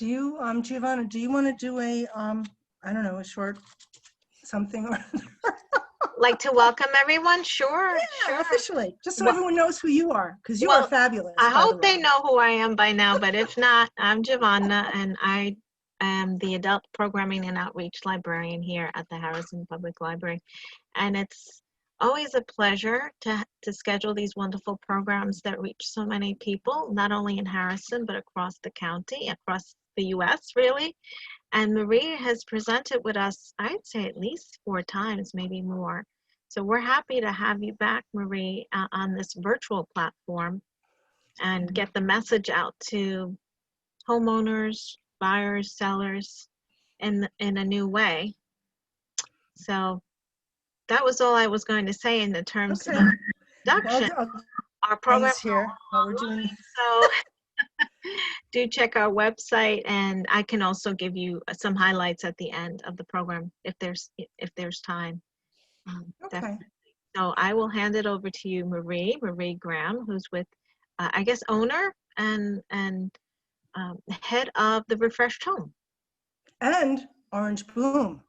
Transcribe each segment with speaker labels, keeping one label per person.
Speaker 1: Do you, Giovanna, do you want to do a, I don't know, a short something or
Speaker 2: Like to welcome everyone? Sure,
Speaker 1: yeah,
Speaker 2: sure.
Speaker 1: officially, just so
Speaker 2: Well,
Speaker 1: everyone knows who you are, because you are
Speaker 2: well,
Speaker 1: fabulous,
Speaker 2: I
Speaker 1: by the
Speaker 2: hope they
Speaker 1: way.
Speaker 2: know who I am by now, but if not, I'm Giovanna, and I am the Adult Programming and Outreach Librarian here at the Harrison Public Library. And it's always a pleasure to schedule these wonderful programs that reach so many people, not only in Harrison, but across the county, across the U.S., really. And Marie has presented with us, I'd say at least 4 times, maybe more. So we're happy to have you back, Marie, on this virtual platform and get the message out to homeowners, buyers, sellers in a new way. So that was all I was going to say in the terms
Speaker 1: Okay.
Speaker 2: of
Speaker 1: Well,
Speaker 2: introduction. Our program
Speaker 1: things here while we're doing.
Speaker 2: so do check our website, and I can also give you some highlights at the end of the program if there's time.
Speaker 1: Okay.
Speaker 2: Definitely. So I will hand it over to you, Marie Graham, who's with, I guess, owner and head of the Refreshed Home.
Speaker 1: And Orange Boom.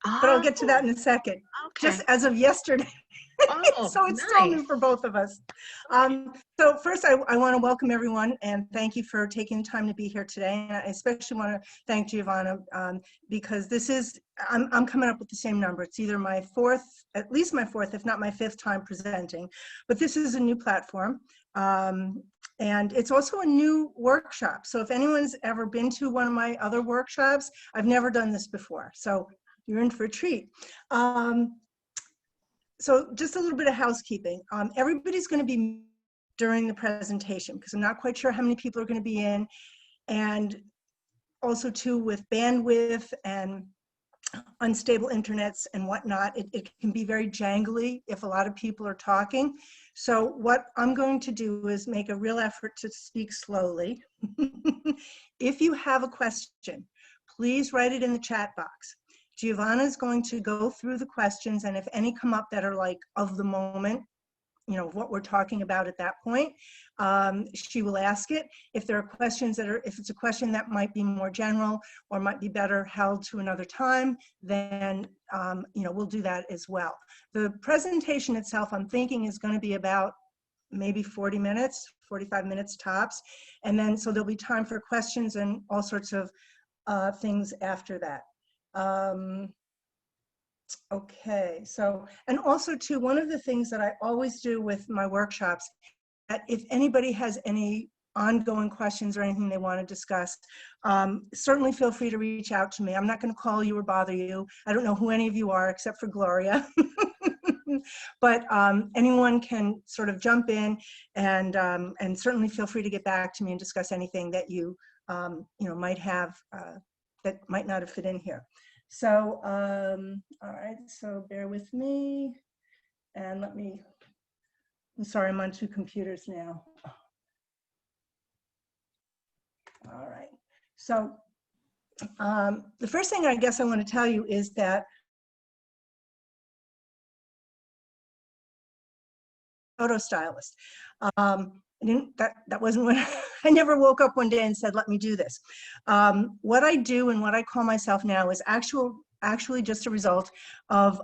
Speaker 2: Oh,
Speaker 1: But I'll get to that in a second.
Speaker 2: okay.
Speaker 1: Just as of yesterday.
Speaker 2: Oh,
Speaker 1: so it's
Speaker 2: nice.
Speaker 1: still new for both of us. So first, I want to welcome everyone and thank you for taking the time to be here today. And I especially want to thank Giovanna because this is, I'm coming up with the same number. It's either my 4th, at least my 4th, if not my 5th time presenting. But this is a new platform. And it's also a new workshop. So if anyone's ever been to one of my other workshops, I've never done this before. So you're in for a treat. So just a little bit of housekeeping. Everybody's going to be during the presentation because I'm not quite sure how many people are going to be in. And also too with bandwidth and unstable internets and whatnot, it can be very jangly if a lot of people are talking. So what I'm going to do is make a real effort to speak slowly. If you have a question, please write it in the chat box. Giovanna is going to go through the questions, and if any come up that are like of the moment, you know, what we're talking about at that point, she will ask it. If there are questions that are, if it's a question that might be more general or might be better held to another time, then, you know, we'll do that as well. The presentation itself, I'm thinking, is going to be about maybe 40 minutes, 45 minutes tops. And then, so there'll be time for questions and all sorts of things after that. Okay, so, and also too, one of the things that I always do with my workshops, that if anybody has any ongoing questions or anything they want to discuss, certainly feel free to reach out to me. I'm not going to call you or bother you. I don't know who any of you are except for Gloria. But anyone can sort of jump in and certainly feel free to get back to me and discuss anything that you, you know, might have that might not have fit in here. So, all right, so bear with me and let me, I'm sorry, I'm on 2 computers now. All right, so the first thing I guess I want to tell you is that photo stylist. That wasn't when I never woke up one day and said, let me do this. What I do and what I call myself now is actually just a result of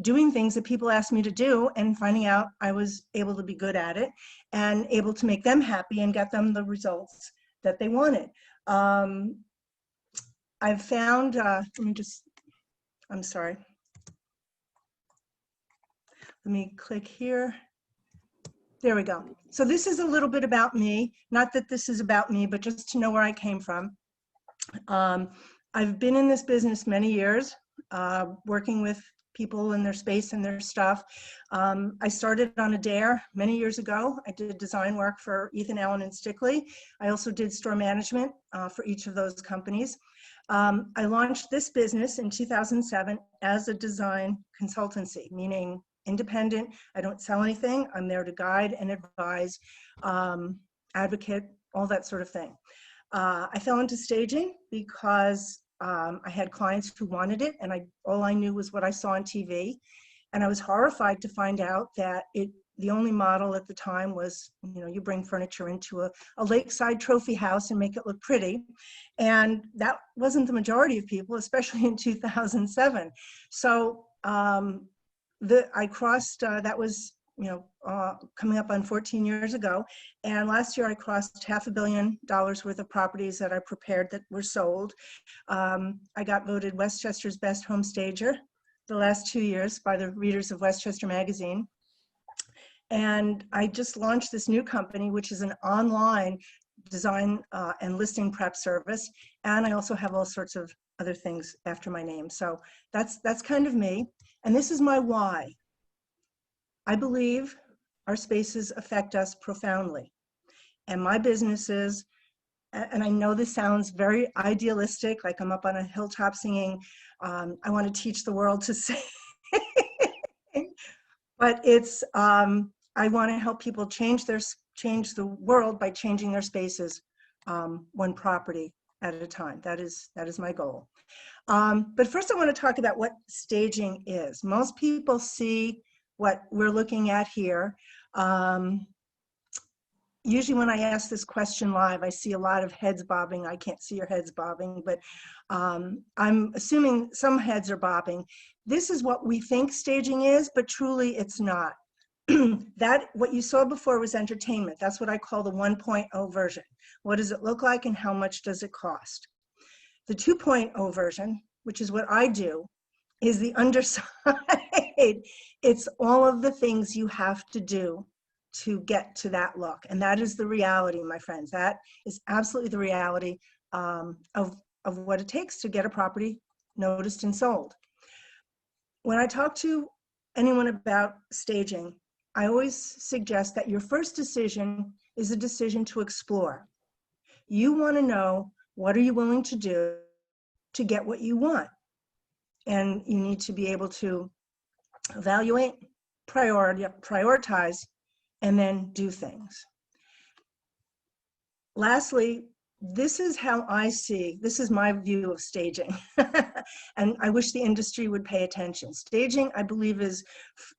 Speaker 1: doing things that people asked me to do and finding out I was able to be good at it and able to make them happy and get them the results that they wanted. I've found, let me just, I'm sorry. Let me click here. There we go. So this is a little bit about me. Not that this is about me, but just to know where I came from. I've been in this business many years, working with people in their space and their stuff. I started on a dare many years ago. I did design work for Ethan Allen and Stickley. I also did store management for each of those companies. I launched this business in 2007 as a design consultancy, meaning independent. I don't sell anything. I'm there to guide and advise, advocate, all that sort of thing. I fell into staging because I had clients who wanted it, and all I knew was what I saw on TV. And I was horrified to find out that it the only model at the time was, you bring furniture into a lakeside trophy house and make it look pretty. And that wasn't the majority of people, especially in 2007. So I crossed, that was, coming up on 14 years ago. And last year I crossed $500 million worth of properties that I prepared that were sold. I got voted Westchester's best home stager the last 2 years by the readers of Westchester Magazine. And I just launched this new company, which is an online design and listing prep service. And I also have all sorts of other things after my name. So that's kind of me. And this is my why. I believe our spaces affect us profoundly. And my businesses, and I know this sounds very idealistic, like I'm up on a hilltop singing, I want to teach the world to sing. But it's, I want to help people change the world by changing their spaces, one property at a time. That is my goal. But first I want to talk about what staging is. Most people see what we're looking at here. Usually when I ask this question live, I see a lot of heads bobbing. I can't see your heads bobbing, but I'm assuming some heads are bobbing. This is what we think staging is, but truly it's not. What you saw before was entertainment. That's what I call the 1.0 version. What does it look like and how much does it cost? The 2.0 version, which is what I do, is the underside. It's all of the things you have to do to get to that look. And that is the reality, my friends. That is absolutely the reality of what it takes to get a property noticed and sold. When I talk to anyone about staging, I always suggest that your first decision is a decision to explore. You want to know, what are you willing to do to get what you want? And you need to be able to evaluate, prioritize, and then do things. Lastly, this is how I see, this is my view of staging. And I wish the industry would pay attention. Staging, I believe, is,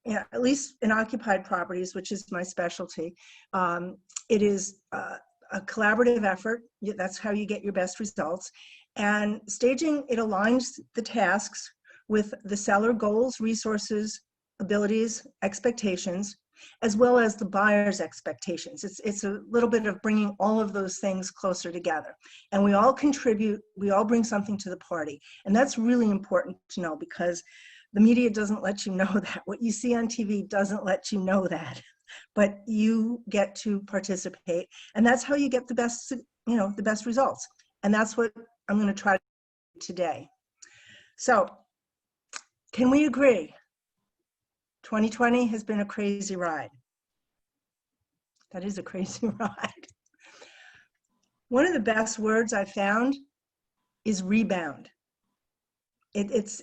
Speaker 1: at least in occupied properties, which is my specialty, it is a collaborative effort. That's how you get your best results. And staging, it aligns the tasks with the seller goals, resources, abilities, expectations, as well as the buyer's expectations. It's a little bit of bringing all of those things closer together. And we all contribute, we all bring something to the party. And that's really important to know, because the media doesn't let you know that. What you see on TV doesn't let you know that. But you get to participate. And that's how you get the best, the best results. And that's what I'm going to try to do today. So, can we agree? 2020 has been a crazy ride. That is a crazy ride. One of the best words I found is rebound. This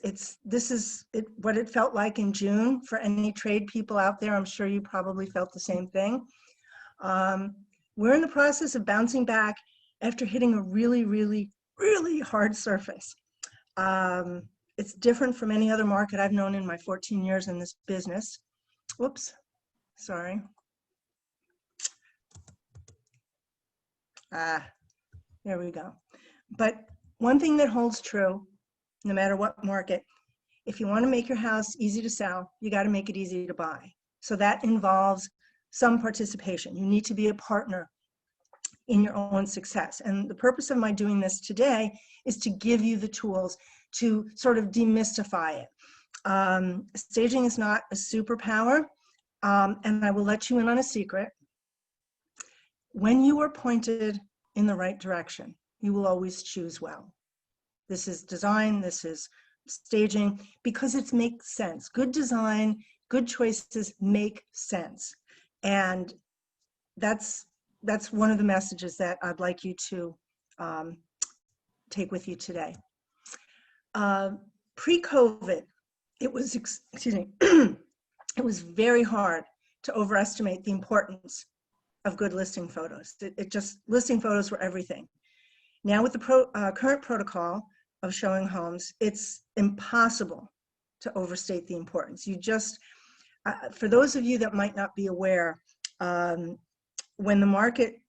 Speaker 1: is what it felt like in June for any trade people out there. I'm sure you probably felt the same thing. We're in the process of bouncing back after hitting a really, really, really hard surface. It's different from any other market I've known in my 14 years in this business. Whoops, sorry. There we go. But one thing that holds true, no matter what market, if you want to make your house easy to sell, you got to make it easy to buy. So that involves some participation. You need to be a partner in your own success. And the purpose of my doing this today is to give you the tools to sort of demystify it. Staging is not a superpower, and I will let you in on a secret. When you are pointed in the right direction, you will always choose well. This is design, this is staging, because it makes sense. Good design, good choices make sense. And that's one of the messages that I'd like you to take with you today. Pre-COVID, it was, excuse me, it was very hard to overestimate the importance of good listing photos. Listing photos were everything. Now with the current protocol of showing homes, it's impossible to overstate the importance. For those of you that might not be aware, when the market,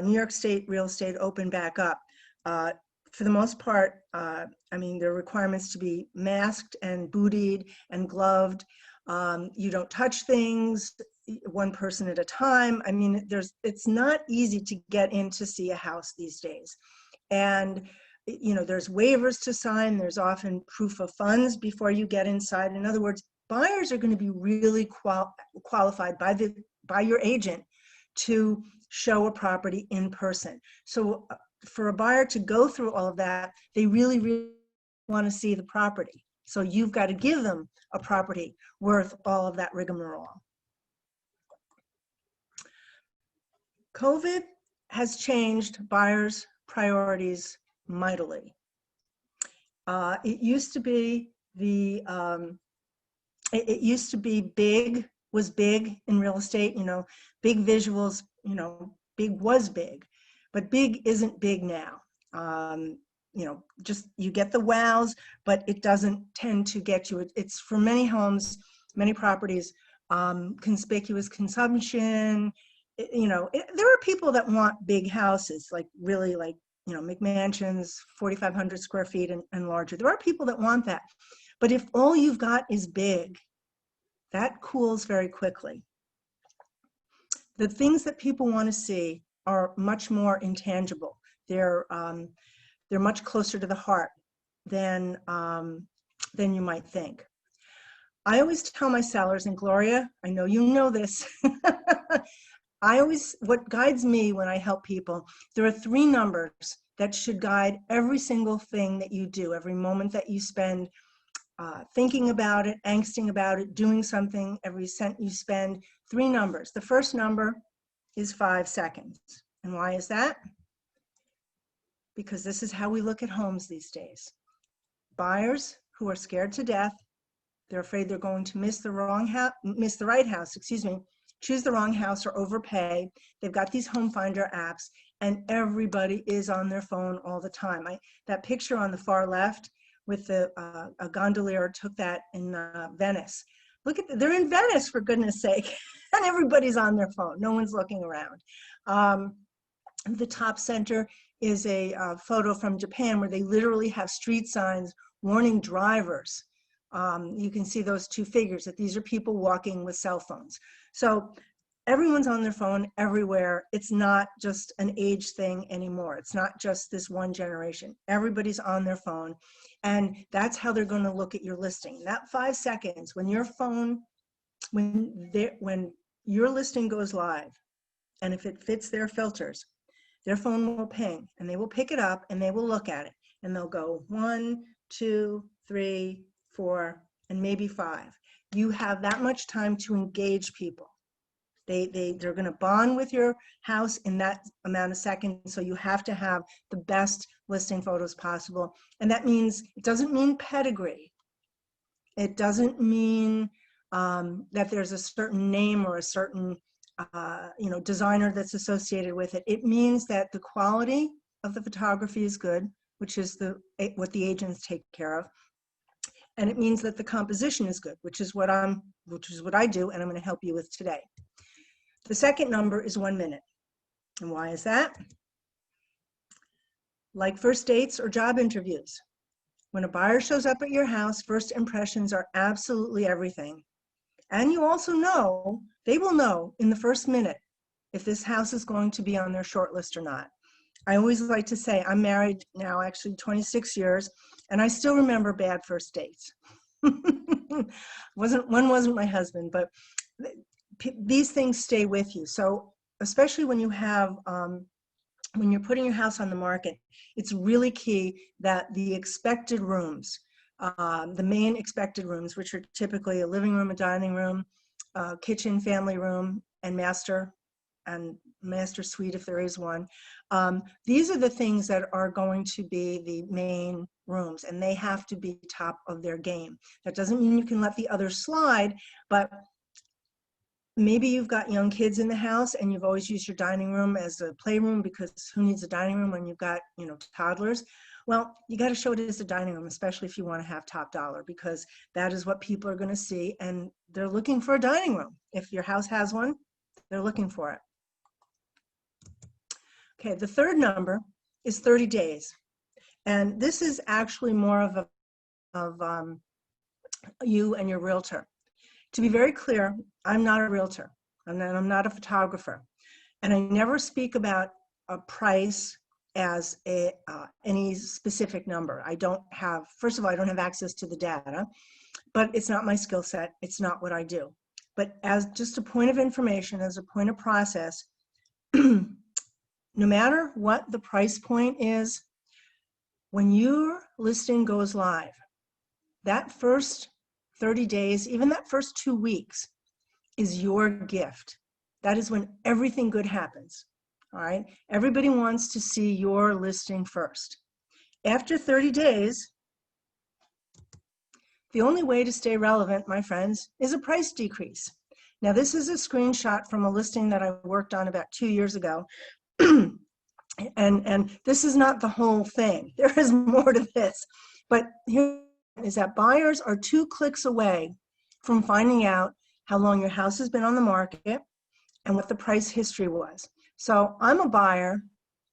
Speaker 1: New York State real estate opened back up, for the most part, I mean, there are requirements to be masked and bootied and gloved. You don't touch things, one person at a time. I mean, it's not easy to get in to see a house these days. And, you know, there's waivers to sign. There's often proof of funds before you get inside. In other words, buyers are going to be really qualified by your agent to show a property in person. So for a buyer to go through all of that, they really, really want to see the property. So you've got to give them a property worth all of that rigmarole. COVID has changed buyers' priorities mightily. It used to be big was big in real estate, you know, big visuals, you know, big was big, but big isn't big now. You know, just you get the wows, but it doesn't tend to get you. It's for many homes, many properties, conspicuous consumption. You know, there are people that want big houses, like really like, you know, McMansions, 4,500 square feet and larger. There are people that want that. But if all you've got is big, that cools very quickly. The things that people want to see are much more intangible. They're much closer to the heart than you might think. I always tell my sellers, and Gloria, I know you know this, what guides me when I help people, there are 3 numbers that should guide every single thing that you do, every moment that you spend thinking about it, angsting about it, doing something, every cent you spend. 3 numbers. The first number is 5 seconds. And why is that? Because this is how we look at homes these days. Buyers who are scared to death, they're afraid they're going to miss the right house, choose the wrong house or overpay. They've got these home finder apps and everybody is on their phone all the time. That picture on the far left with a gondolier took that in Venice. Look at they're in Venice, for goodness sake, and everybody's on their phone. No one's looking around. The top center is a photo from Japan where they literally have street signs warning drivers. You can see those 2 figures, that these are people walking with cell phones. So everyone's on their phone everywhere. It's not just an age thing anymore. It's not just this one generation. Everybody's on their phone. And that's how they're going to look at your listing. That 5 seconds, when your phone, when your listing goes live, and if it fits their filters, their phone will ping and they will pick it up and they will look at it and they'll go 1, 2, 3, 4, and maybe 5. You have that much time to engage people. They're going to bond with your house in that amount of seconds. So you have to have the best listing photos possible. And that means, it doesn't mean pedigree. It doesn't mean that there's a certain name or a certain you know, designer that's associated with it. It means that the quality of the photography is good, which is what the agents take care of. And it means that the composition is good, which is what I do, and I'm going to help you with today. The second number is 1 minute. And why is that? Like first dates or job interviews. When a buyer shows up at your house, first impressions are absolutely everything. And you also know, they will know in the first minute if this house is going to be on their short list or not. I always like to say, I'm married now actually 26 years, and I still remember bad first dates. One wasn't my husband, but these things stay with you. So especially when you have, when you're putting your house on the market, it's really key that the expected rooms, the main expected rooms, which are typically a living room, a dining room, kitchen, family room, and master suite if there is one. These are the things that are going to be the main rooms, and they have to be top of their game. That doesn't mean you can let the others slide, but maybe you've got young kids in the house and you've always used your dining room as a playroom, because who needs a dining room when you've got, toddlers? Well, you got to show it as a dining room, especially if you want to have top dollar, because that is what people are going to see, and they're looking for a dining room. If your house has one, they're looking for it. Okay, the third number is 30 days. And this is actually more of you and your realtor. To be very clear, I'm not a realtor, and I'm not a photographer, and I never speak about a price as any specific number. First of all, I don't have access to the data, but it's not my skill set. It's not what I do. But as just a point of information, as a point of process, no matter what the price point is, when your listing goes live, that first 30 days, even that first 2 weeks, is your gift. That is when everything good happens. All right. Everybody wants to see your listing first. After 30 days, the only way to stay relevant, my friends, is a price decrease. Now, this is a screenshot from a listing that I worked on about 2 years ago. And this is not the whole thing. There is more to this. But here is that buyers are 2 clicks away from finding out how long your house has been on the market and what the price history was. So I'm a buyer.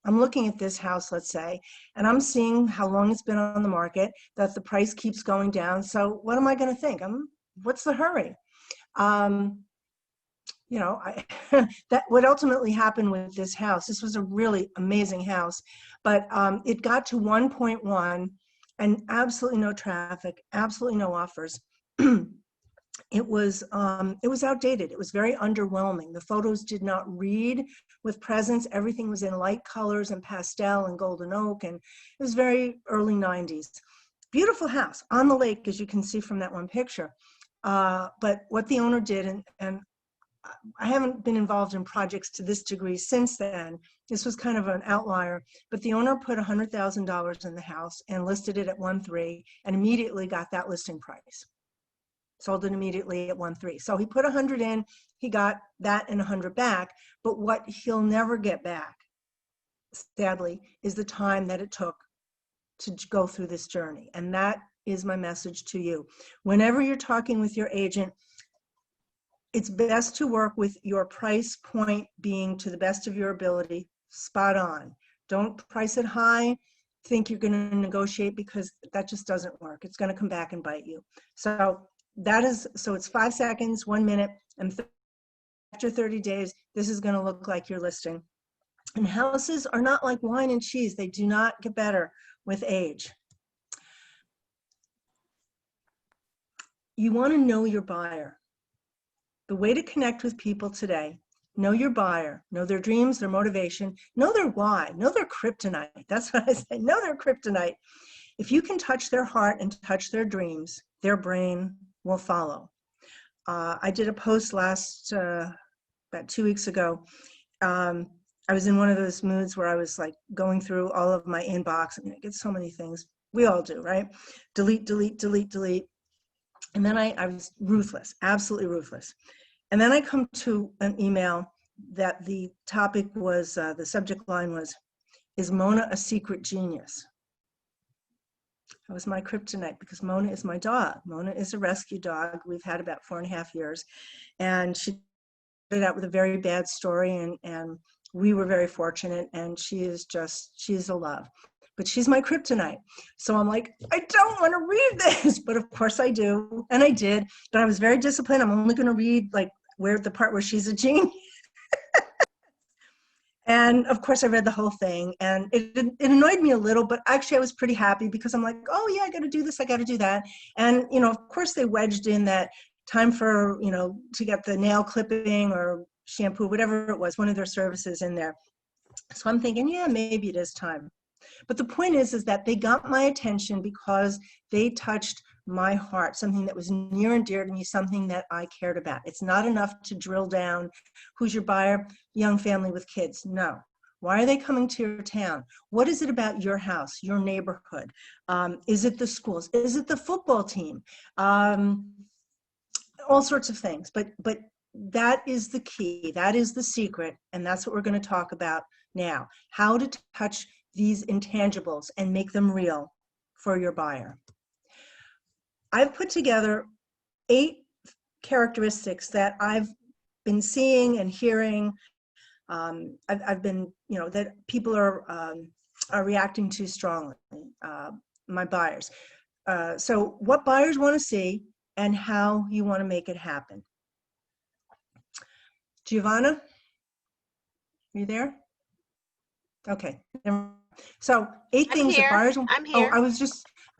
Speaker 1: I'm looking at this house, let's say, and I'm seeing how long it's been on the market, that the price keeps going down. So what am I going to think? What's the hurry? That what ultimately happened with this house. This was a really amazing house, but it got to 1.1 and absolutely no traffic, absolutely no offers. It was outdated. It was very underwhelming. The photos did not read with presence. Everything was in light colors and pastel and golden oak, and it was very early 90s. Beautiful house on the lake, as you can see from that one picture. But what the owner did, and I haven't been involved in projects to this degree since then. This was kind of an outlier, but the owner put $100,000 in the house and listed it at 1.3 and immediately got that listing price. Sold it immediately at 1.3. So he put 100 in, he got that and 100 back, but what he'll never get back, sadly, is the time that it took to go through this journey. And that is my message to you. Whenever you're talking with your agent, it's best to work with your price point being, to the best of your ability, spot on. Don't price it high, think you're going to negotiate, because that just doesn't work. It's going to come back and bite you. So it's 5 seconds, 1 minute, and after 30 days, this is going to look like your listing. And houses are not like wine and cheese. They do not get better with age. You want to know your buyer. The way to connect with people today, know your buyer, know their dreams, their motivation, know their why, know their kryptonite. That's what I say, know their kryptonite. If you can touch their heart and touch their dreams, their brain will follow. I did a post about 2 weeks ago. I was in one of those moods where I was like going through all of my inbox. I mean, I get so many things. We all do, right? Delete, delete, delete, delete. And then I was ruthless, absolutely ruthless. And then I come to an email that the topic was, the subject line was, "Is Mona a secret genius?" That was my kryptonite, because Mona is my dog. Mona is a rescue dog. We've had about 4.5 years. And she started out with a very bad story, and we were very fortunate, and she's a love. But she's my kryptonite. So I'm like, I don't want to read this, but of course I do. And I did, but I was very disciplined. I'm only going to read like the part where she's a genius. And of course I read the whole thing, and it annoyed me a little, but actually I was pretty happy, because I'm like, oh yeah, I got to do this, I got to do that. And, of course they wedged in that time for, to get the nail clipping or shampoo, whatever it was, one of their services in there. So I'm thinking, yeah, maybe it is time. But the point is that they got my attention because they touched my heart, something that was near and dear to me, something that I cared about. It's not enough to drill down, who's your buyer? Young family with kids. No. Why are they coming to your town? What is it about your house, your neighborhood? Is it the schools? Is it the football team? All sorts of things. But that is the key. That is the secret. And that's what we're going to talk about now. How to touch these intangibles and make them real for your buyer. I've put together 8 characteristics that I've been seeing and hearing. I've been, that people are reacting to strongly, my buyers. So what buyers want to see and how you want to make it happen. Giovanna, are you there? Okay. So 8 things that buyers.
Speaker 2: I'm here.
Speaker 1: Oh, I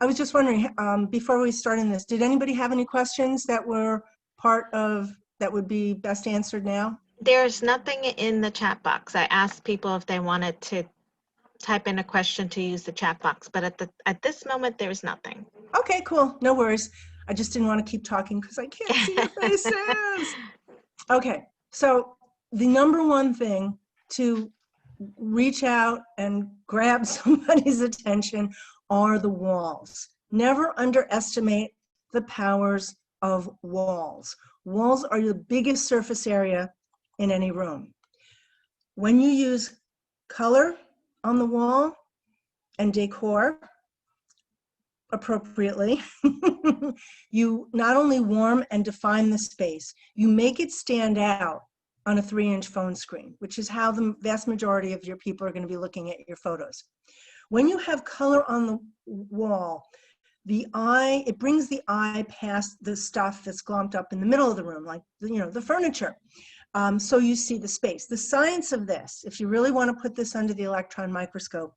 Speaker 1: was just wondering, before we start in this, did anybody have any questions that were part of that would be best answered now?
Speaker 2: There's nothing in the chat box. I asked people if they wanted to type in a question to use the chat box, but at this moment, there's nothing.
Speaker 1: Okay, cool. No worries. I just didn't want to keep talking because I can't see your faces. Okay, so the number one thing to reach out and grab somebody's attention are the walls. Never underestimate the powers of walls. Walls are the biggest surface area in any room. When you use color on the wall and decor appropriately, you not only warm and define the space, you make it stand out on a 3-inch phone screen, which is how the vast majority of your people are going to be looking at your photos. When you have color on the wall, it brings the eye past the stuff that's glomped up in the middle of the room, like the furniture. So you see the space. The science of this, if you really want to put this under the electron microscope,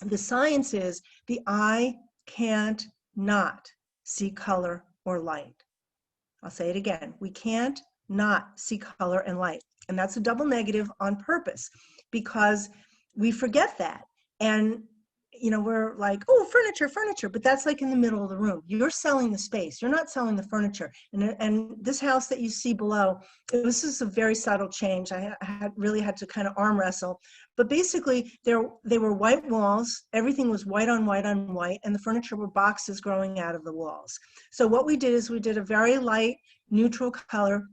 Speaker 1: the science is the eye can't not see color or light. I'll say it again. We can't not see color and light. And that's a double negative on purpose because we forget that. And we're like, oh, furniture, but that's like in the middle of the room. You're selling the space. You're not selling the furniture. And this house that you see below, this is a very subtle change. I really had to kind of arm wrestle. But basically, they were white walls. Everything was white on white on white, and the furniture were boxes growing out of the walls. So what we did is we did a very light, neutral color.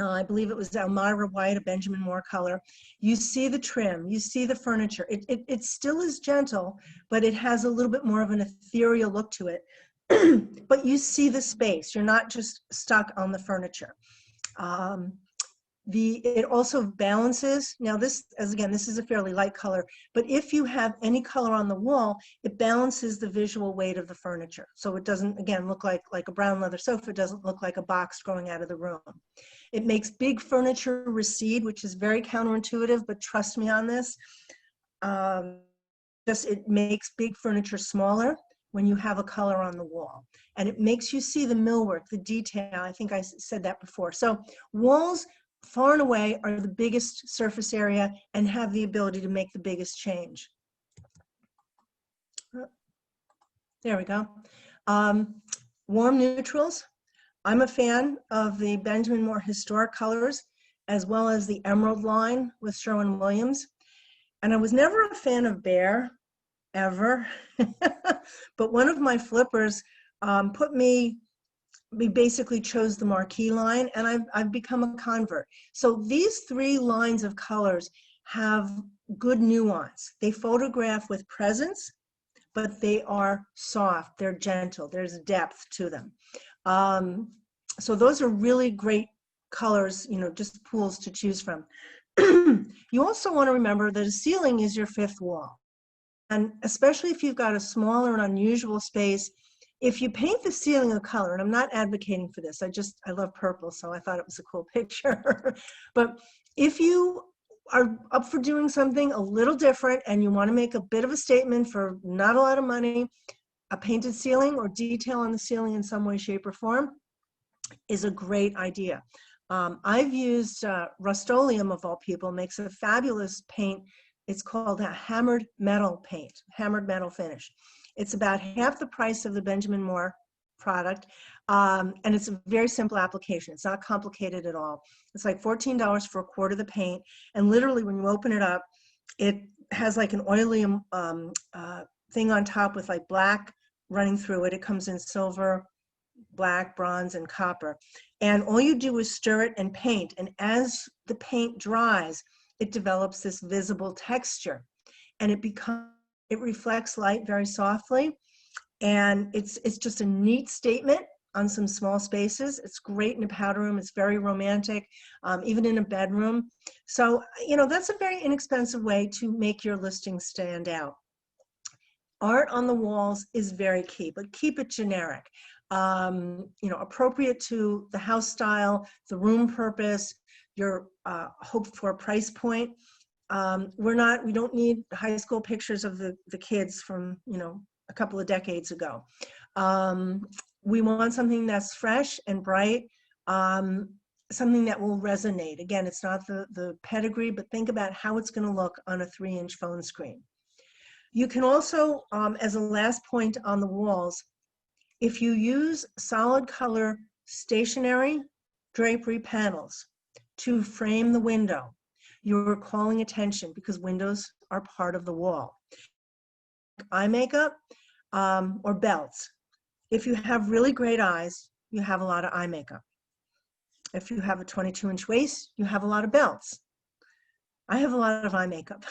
Speaker 1: I believe it was Elmira white, a Benjamin Moore color. You see the trim, you see the furniture. It still is gentle, but it has a little bit more of an ethereal look to it. But you see the space. You're not just stuck on the furniture. It also balances. Now this is a fairly light color, but if you have any color on the wall, it balances the visual weight of the furniture. So it doesn't, again, look like a brown leather sofa. It doesn't look like a box growing out of the room. It makes big furniture recede, which is very counterintuitive, but trust me on this. It makes big furniture smaller when you have a color on the wall. And it makes you see the millwork, the detail. I think I said that before. So walls, far and away, are the biggest surface area and have the ability to make the biggest change. There we go. Warm neutrals. I'm a fan of the Benjamin Moore historic colors, as well as the emerald line with Sherwin-Williams. And I was never a fan of Bear, ever. But one of my flippers we basically chose the marquee line, and I've become a convert. So these 3 lines of colors have good nuance. They photograph with presence, but they are soft, they're gentle, there's depth to them. So those are really great colors, just pools to choose from. You also want to remember that a ceiling is your 5th wall. And especially if you've got a smaller and unusual space, if you paint the ceiling a color, and I'm not advocating for this, I love purple, so I thought it was a cool picture. But if you are up for doing something a little different and you want to make a bit of a statement for not a lot of money, a painted ceiling or detail on the ceiling in some way, shape, or form is a great idea. I've used Rust-Oleum, of all people, makes a fabulous paint. It's called a hammered metal paint, hammered metal finish. It's about half the price of the Benjamin Moore product, and it's a very simple application. It's not complicated at all. It's like $14 for a quart of the paint, and literally when you open it up, it has like an oily thing on top with like black running through it. It comes in silver, black, bronze, and copper. And all you do is stir it and paint. And as the paint dries, it develops this visible texture. And it reflects light very softly. And it's just a neat statement on some small spaces. It's great in a powder room. It's very romantic, even in a bedroom. So, that's a very inexpensive way to make your listing stand out. Art on the walls is very key, but keep it generic. Appropriate to the house style, the room purpose, your hoped for price point. We don't need high school pictures of the kids from, a couple of decades ago. We want something that's fresh and bright, something that will resonate. Again, it's not the pedigree, but think about how it's going to look on a 3-inch phone screen. You can also, as a last point on the walls, if you use solid color stationary drapery panels to frame the window, you're calling attention because windows are part of the wall. Eye makeup or belts. If you have really great eyes, you have a lot of eye makeup. If you have a 22-inch waist, you have a lot of belts. I have a lot of eye makeup.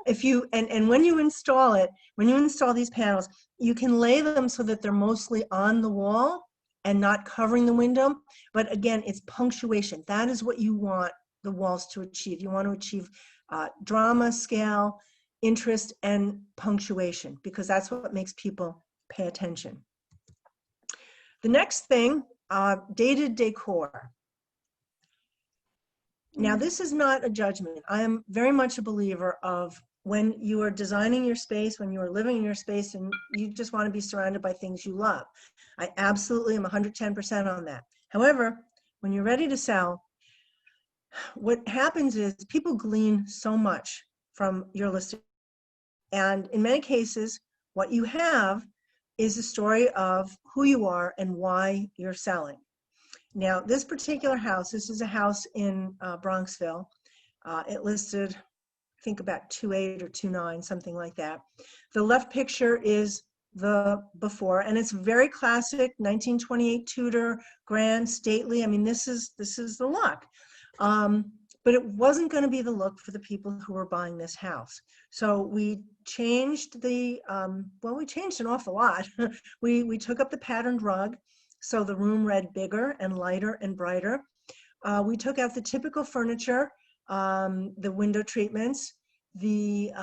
Speaker 1: And when you install these panels, you can lay them so that they're mostly on the wall and not covering the window. But again, it's punctuation. That is what you want the walls to achieve. You want to achieve drama, scale, interest, and punctuation, because that's what makes people pay attention. The next thing, dated decor. Now, this is not a judgment. I am very much a believer of when you are designing your space, when you are living in your space, and you just want to be surrounded by things you love. I absolutely am 110% on that. However, when you're ready to sell, what happens is people glean so much from your listing. And in many cases, what you have is a story of who you are and why you're selling. Now, this particular house, this is a house in Bronxville. It listed, I think, about 2.8 or 2.9, something like that. The left picture is the before, and it's very classic 1928 Tudor, grand, stately. I mean, this is the look. But it wasn't going to be the look for the people who were buying this house. So we changed we changed an awful lot. We took up the patterned rug, so the room read bigger and lighter and brighter. We took out the typical furniture, the window treatments, we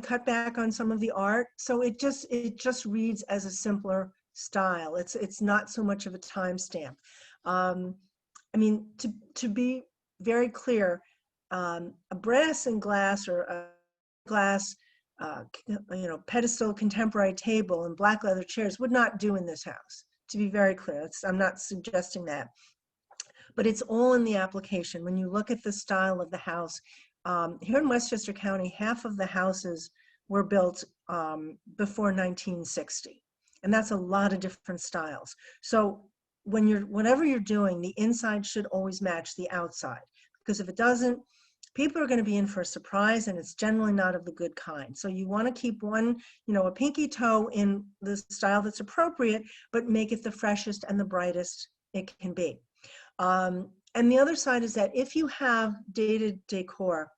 Speaker 1: cut back on some of the art. So it just reads as a simpler style. It's not so much of a timestamp. I mean, to be very clear, a brass and glass or a glass, pedestal contemporary table and black leather chairs would not do in this house, to be very clear. I'm not suggesting that. But it's all in the application. When you look at the style of the house, here in Westchester County, half of the houses were built before 1960. And that's a lot of different styles. So whatever you're doing, the inside should always match the outside, because if it doesn't, people are going to be in for a surprise, and it's generally not of the good kind. So you want to keep a pinky toe in the style that's appropriate, but make it the freshest and the brightest it can be. And the other side is that if you have dated decor,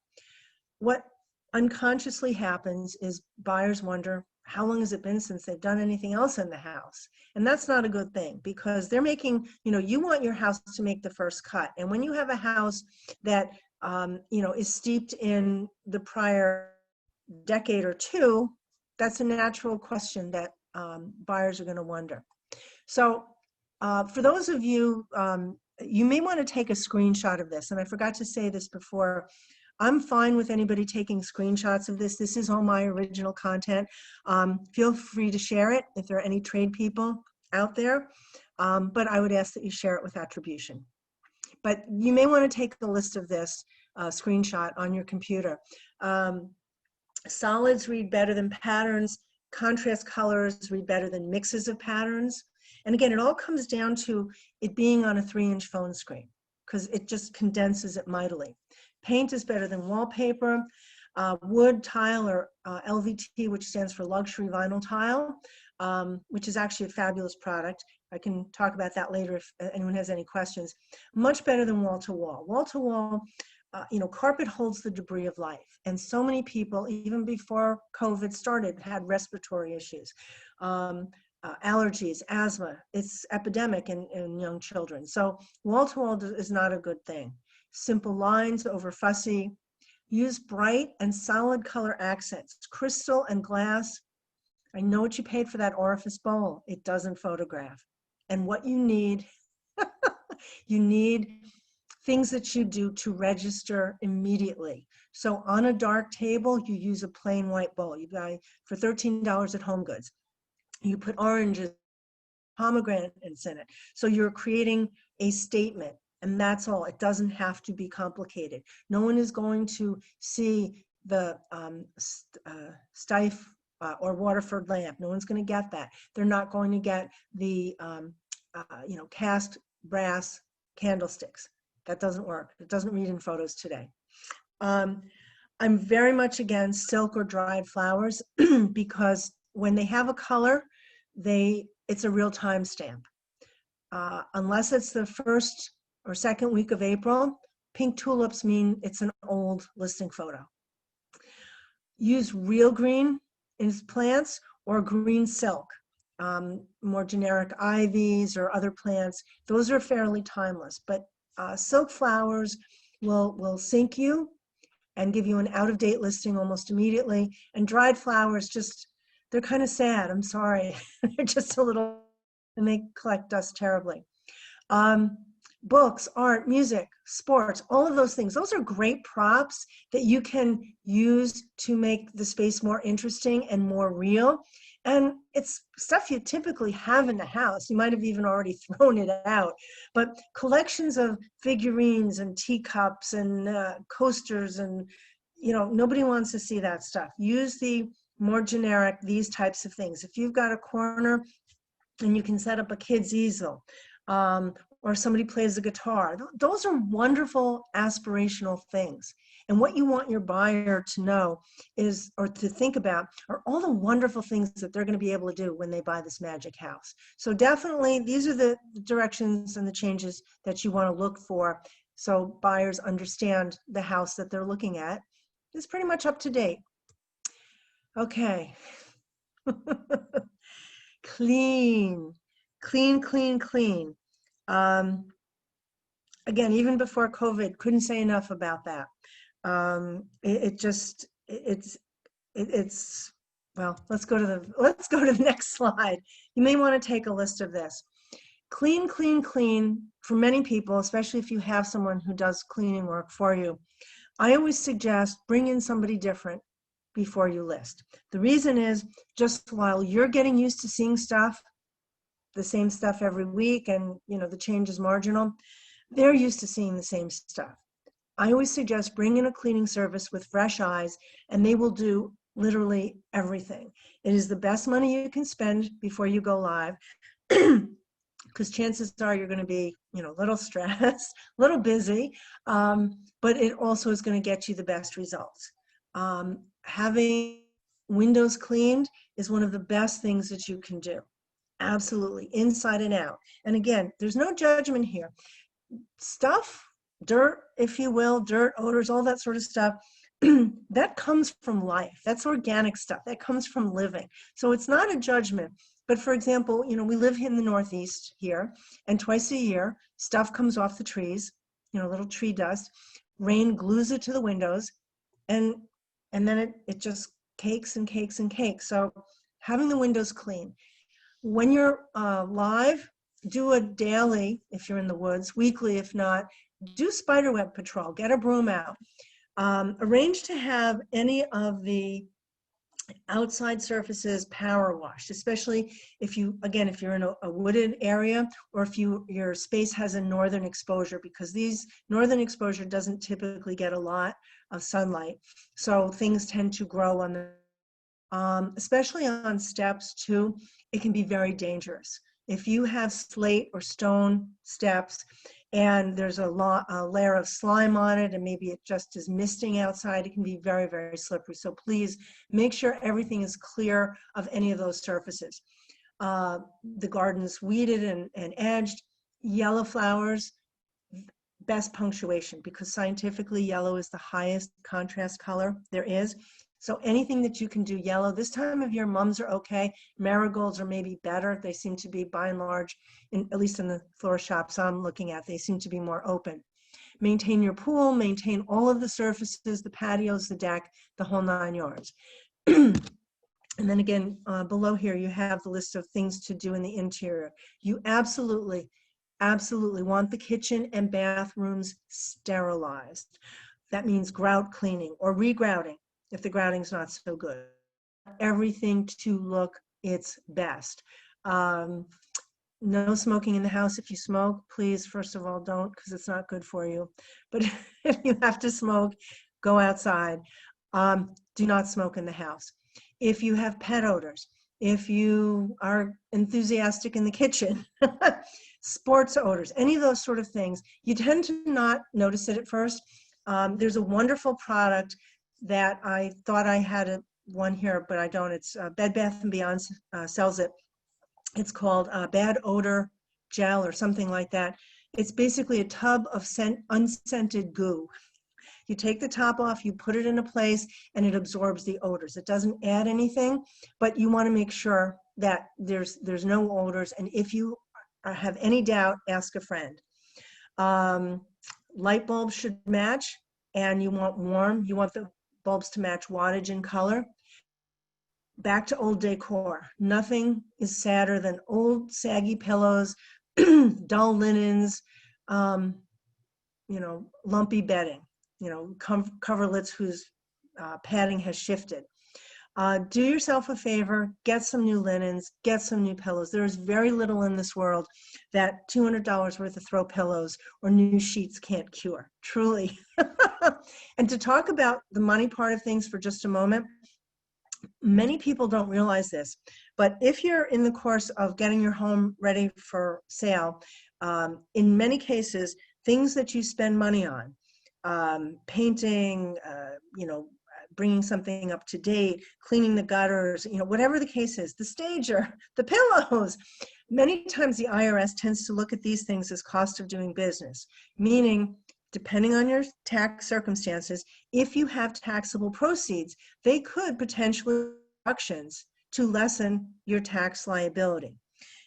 Speaker 1: what unconsciously happens is buyers wonder, how long has it been since they've done anything else in the house? And that's not a good thing, because they're making, you want your house to make the first cut. And when you have a house that, is steeped in the prior decade or two, that's a natural question that buyers are going to wonder. So for those of you, you may want to take a screenshot of this. And I forgot to say this before. I'm fine with anybody taking screenshots of this. This is all my original content. Feel free to share it if there are any trade people out there, but I would ask that you share it with attribution. But you may want to take the list of this screenshot on your computer. Solids read better than patterns. Contrast colors read better than mixes of patterns. And again, it all comes down to it being on a 3-inch phone screen, because it just condenses it mightily. Paint is better than wallpaper. Wood tile, or LVT, which stands for luxury vinyl tile, which is actually a fabulous product. I can talk about that later if anyone has any questions. Much better than wall to wall. Wall to wall, carpet holds the debris of life. And so many people, even before COVID started, had respiratory issues, allergies, asthma. It's epidemic in young children. So wall to wall is not a good thing. Simple lines over fussy. Use bright and solid color accents, crystal and glass. I know what you paid for that orifice bowl. It doesn't photograph. And what you need, you need things that you do to register immediately. So on a dark table, you use a plain white bowl. You buy for $13 at Home Goods. You put oranges, pomegranates in it. So you're creating a statement, and that's all. It doesn't have to be complicated. No one is going to see the Steiff or Waterford lamp. No one's going to get that. They're not going to get the cast brass candlesticks. That doesn't work. It doesn't read in photos today. I'm very much against silk or dried flowers because when they have a color, it's a real time stamp. Unless it's the first or second week of April, pink tulips mean it's an old listing photo. Use real green in plants or green silk. More generic ivies or other plants, those are fairly timeless, but silk flowers will sink you and give you an out-of-date listing almost immediately. And dried flowers, they're kind of sad. I'm sorry. They're just a little, and they collect dust terribly. Books, art, music, sports, all of those things. Those are great props that you can use to make the space more interesting and more real. And it's stuff you typically have in the house. You might have even already thrown it out. But collections of figurines and teacups and coasters, and nobody wants to see that stuff. Use the more generic, these types of things. If you've got a corner and you can set up a kid's easel, or somebody plays the guitar, those are wonderful aspirational things. And what you want your buyer to know is, or to think about, are all the wonderful things that they're going to be able to do when they buy this magic house. So definitely, these are the directions and the changes that you want to look for, so buyers understand the house that they're looking at is pretty much up to date. Okay. Clean, clean, clean, clean. Again, even before COVID, couldn't say enough about that. Well, let's go to the next slide. You may want to take a list of this. Clean, clean, clean. For many people, especially if you have someone who does cleaning work for you, I always suggest bring in somebody different before you list. The reason is, just while you're getting used to seeing the same stuff every week, and the change is marginal, they're used to seeing the same stuff. I always suggest bring in a cleaning service with fresh eyes, and they will do literally everything. It is the best money you can spend before you go live, because chances are you're going to be, a little stressed, a little busy, but it also is going to get you the best results. Having windows cleaned is one of the best things that you can do. Absolutely, inside and out. And again, there's no judgment here. Stuff, dirt, if you will, dirt, odors, all that sort of stuff, that comes from life. That's organic stuff. That comes from living. So it's not a judgment. But for example, we live in the Northeast here, and twice a year, stuff comes off the trees, little tree dust. Rain glues it to the windows, and then it just cakes and cakes and cakes. So having the windows clean. When you're live, do a daily, if you're in the woods, weekly if not, do spiderweb patrol, get a broom out. Arrange to have any of the outside surfaces power washed, especially if you're in a wooded area, or if your space has a northern exposure, because these northern exposure doesn't typically get a lot of sunlight. So things tend to grow on the, especially on steps too, it can be very dangerous. If you have slate or stone steps and there's a layer of slime on it and maybe it just is misting outside, it can be very, very slippery. So please make sure everything is clear of any of those surfaces. The garden's weeded and edged. Yellow flowers, best punctuation, because scientifically yellow is the highest contrast color there is. So anything that you can do yellow, this time of year, mums are okay. Marigolds are maybe better. They seem to be, by and large, at least in the florist shops I'm looking at, they seem to be more open. Maintain your pool, maintain all of the surfaces, the patios, the deck, the whole 9 yards. And then again, below here, you have the list of things to do in the interior. You absolutely want the kitchen and bathrooms sterilized. That means grout cleaning or regrouting if the grouting's not so good. Everything to look its best. No smoking in the house. If you smoke, please, first of all, don't, because it's not good for you. But if you have to smoke, go outside. Do not smoke in the house. If you have pet odors, if you are enthusiastic in the kitchen, sports odors, any of those sort of things, you tend to not notice it at first. There's a wonderful product that I thought I had one here, but I don't. It's Bed Bath & Beyond sells it. It's called Bad Odor Gel or something like that. It's basically a tub of unscented goo. You take the top off, you put it in a place, and it absorbs the odors. It doesn't add anything, but you want to make sure that there's no odors. And if you have any doubt, ask a friend. Light bulbs should match, and you want warm. You want the bulbs to match wattage and color. Back to old decor. Nothing is sadder than old saggy pillows, dull linens, lumpy bedding, coverlets whose padding has shifted. Do yourself a favor, get some new linens, get some new pillows. There is very little in this world that $200 worth of throw pillows or new sheets can't cure, truly. And to talk about the money part of things for just a moment, many people don't realize this, but if you're in the course of getting your home ready for sale, in many cases, things that you spend money on, painting, bringing something up to date, cleaning the gutters, whatever the case is, the stager, the pillows. Many times the IRS tends to look at these things as cost of doing business, meaning depending on your tax circumstances, if you have taxable proceeds, they could potentially deductions to lessen your tax liability.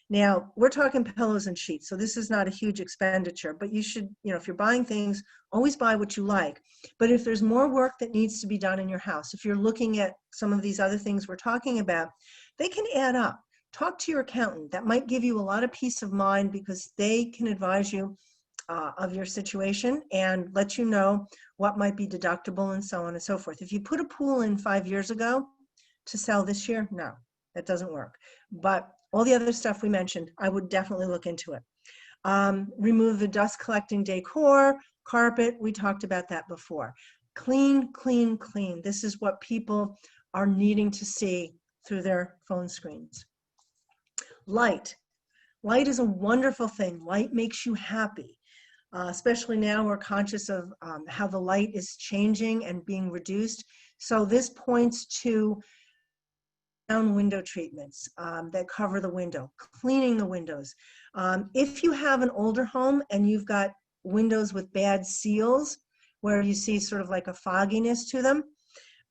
Speaker 1: Now, we're talking pillows and sheets, so this is not a huge expenditure, but you should, if you're buying things, always buy what you like. But if there's more work that needs to be done in your house, if you're looking at some of these other things we're talking about, they can add up. Talk to your accountant. That might give you a lot of peace of mind because they can advise you of your situation and let you know what might be deductible and so on and so forth. If you put a pool in 5 years ago to sell this year, no, that doesn't work. But all the other stuff we mentioned, I would definitely look into it. Remove the dust collecting decor, carpet, we talked about that before. Clean, clean, clean. This is what people are needing to see through their phone screens. Light. Light is a wonderful thing. Light makes you happy. Especially now we're conscious of how the light is changing and being reduced. So this points to down window treatments that cover the window, cleaning the windows. If you have an older home and you've got windows with bad seals where you see sort of like a fogginess to them,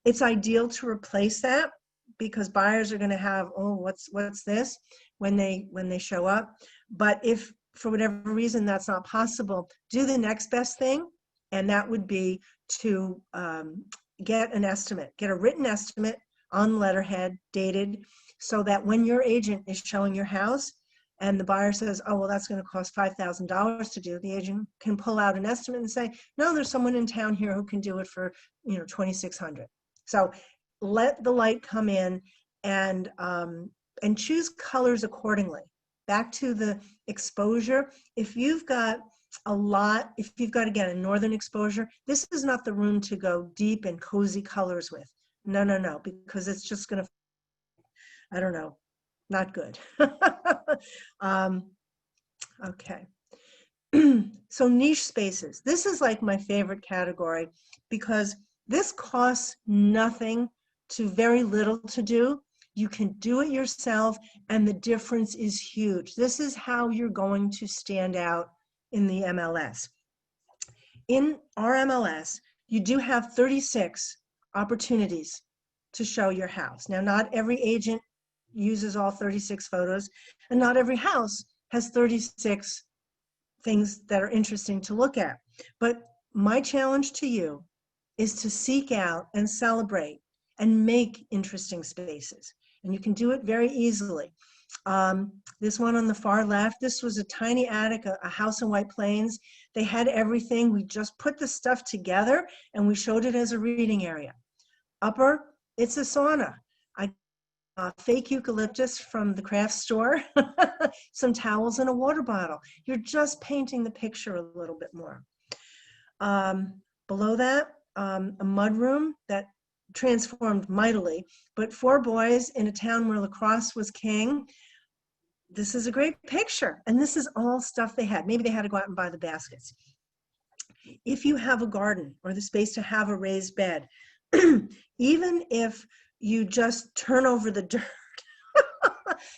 Speaker 1: it's ideal to replace that because buyers are going to have, oh, what's this when they show up. But if for whatever reason that's not possible, do the next best thing, and that would be to get an estimate, get a written estimate on letterhead, dated, so that when your agent is showing your house and the buyer says, oh, well, that's going to cost $5,000 to do, the agent can pull out an estimate and say, no, there's someone in town here who can do it for, $2,600. So let the light come in and choose colors accordingly. Back to the exposure. If you've got again, a northern exposure, this is not the room to go deep and cozy colors with. No, because it's just going to, not good. Okay. So niche spaces. This is like my favorite category because this costs nothing to very little to do. You can do it yourself, and the difference is huge. This is how you're going to stand out in the MLS. In our MLS, you do have 36 opportunities to show your house. Now, not every agent uses all 36 photos, and not every house has 36 things that are interesting to look at. But my challenge to you is to seek out and celebrate and make interesting spaces. And you can do it very easily. This one on the far left, this was a tiny attic, a house in White Plains. They had everything. We just put the stuff together and we showed it as a reading area. Upper, it's a sauna. Fake eucalyptus from the craft store, some towels and a water bottle. You're just painting the picture a little bit more. Below that, a mudroom that transformed mightily, but 4 boys in a town where lacrosse was king. This is a great picture, and this is all stuff they had. Maybe they had to go out and buy the baskets. If you have a garden or the space to have a raised bed, even if you just turn over the dirt.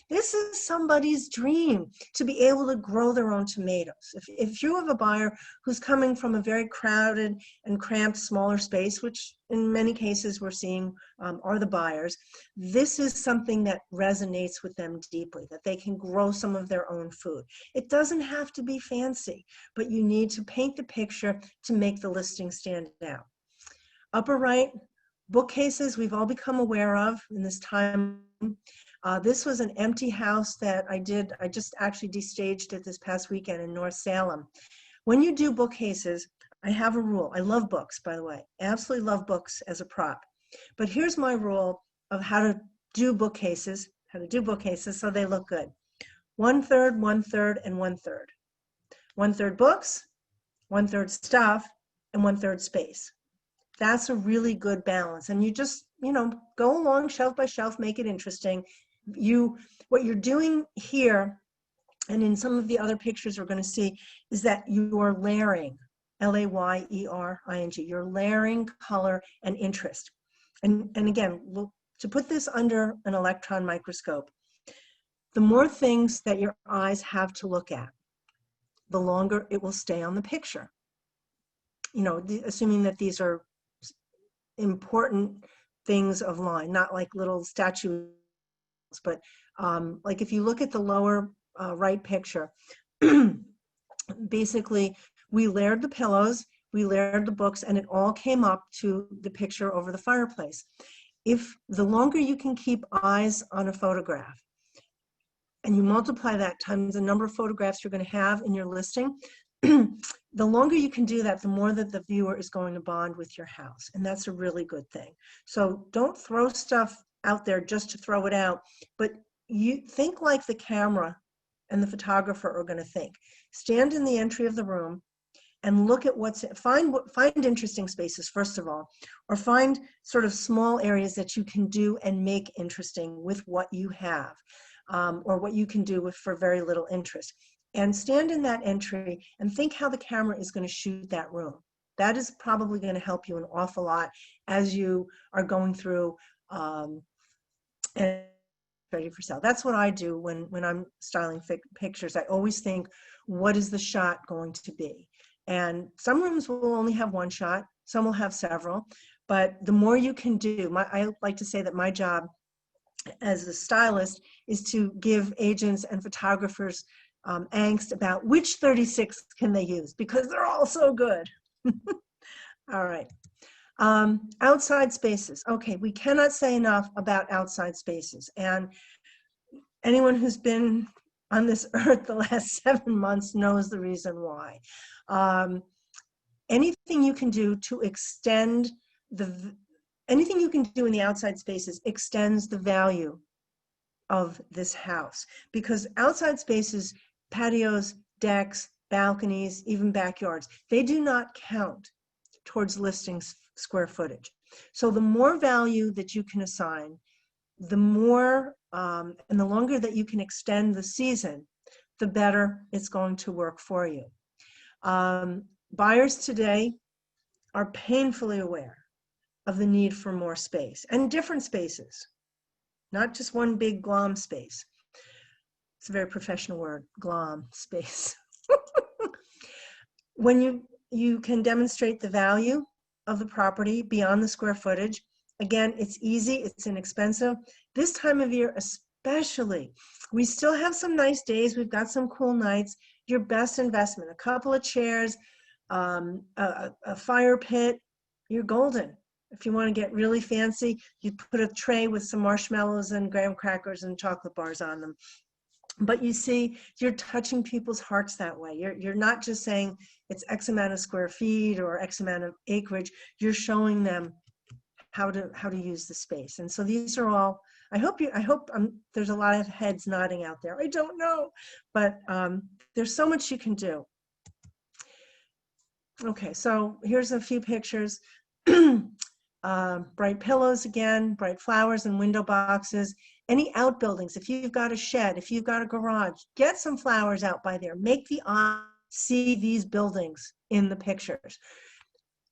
Speaker 1: This is somebody's dream, to be able to grow their own tomatoes. If you have a buyer who's coming from a very crowded and cramped smaller space, which in many cases we're seeing are the buyers, this is something that resonates with them deeply, that they can grow some of their own food. It doesn't have to be fancy, but you need to paint the picture to make the listing stand out. Upper right, bookcases we've all become aware of in this time. This was an empty house that I just actually destaged it this past weekend in North Salem. When you do bookcases, I have a rule. I love books, by the way. Absolutely love books as a prop. But here's my rule of how to do bookcases so they look good. 1/3, 1/3, and 1/3. 1/3 books, 1/3 stuff, and 1/3 space. That's a really good balance. And you just, go along shelf by shelf, make it interesting. What you're doing here, and in some of the other pictures we're going to see, is that you're layering, Layering. You're layering color and interest. And again, to put this under an electron microscope, the more things that your eyes have to look at, the longer it will stay on the picture. Assuming that these are important things of line, not like little statues, but like if you look at the lower right picture, basically we layered the pillows, we layered the books, and it all came up to the picture over the fireplace. If the longer you can keep eyes on a photograph, and you multiply that times the number of photographs you're going to have in your listing, the longer you can do that, the more that the viewer is going to bond with your house. And that's a really good thing. So don't throw stuff out there just to throw it out, but you think like the camera and the photographer are going to think. Stand in the entry of the room and look at find interesting spaces, first of all, or find sort of small areas that you can do and make interesting with what you have, or what you can do for very little interest. And stand in that entry and think how the camera is going to shoot that room. That is probably going to help you an awful lot as you are going through and ready for sale. That's what I do when I'm styling pictures. I always think, what is the shot going to be? And some rooms will only have one shot, some will have several, but the more you can do, I like to say that my job as a stylist is to give agents and photographers angst about which 36 can they use, because they're all so good. All right. Outside spaces. Okay, we cannot say enough about outside spaces. And anyone who's been on this earth the last 7 months knows the reason why. Anything you can do to extend anything you can do in the outside spaces extends the value of this house, because outside spaces, patios, decks, balconies, even backyards, they do not count towards listing square footage. So the more value that you can assign the more and the longer that you can extend the season, the better it's going to work for you. Buyers today are painfully aware of the need for more space and different spaces, not just one big glom space. It's a very professional word, glom space. When you can demonstrate the value of the property beyond the square footage, again, it's easy, it's inexpensive. This time of year especially, we still have some nice days, we've got some cool nights. Your best investment, a couple of chairs, a fire pit, you're golden. If you want to get really fancy, you put a tray with some marshmallows and graham crackers and chocolate bars on them. But you see, you're touching people's hearts that way. You're not just saying it's X amount of square feet or X amount of acreage. You're showing them how to use the space. And so these are all, I hope there's a lot of heads nodding out there. I don't know, but there's so much you can do. Okay, so here's a few pictures. Bright pillows again, bright flowers and window boxes. Any outbuildings, if you've got a shed, if you've got a garage, get some flowers out by there. Make the eye see these buildings in the pictures.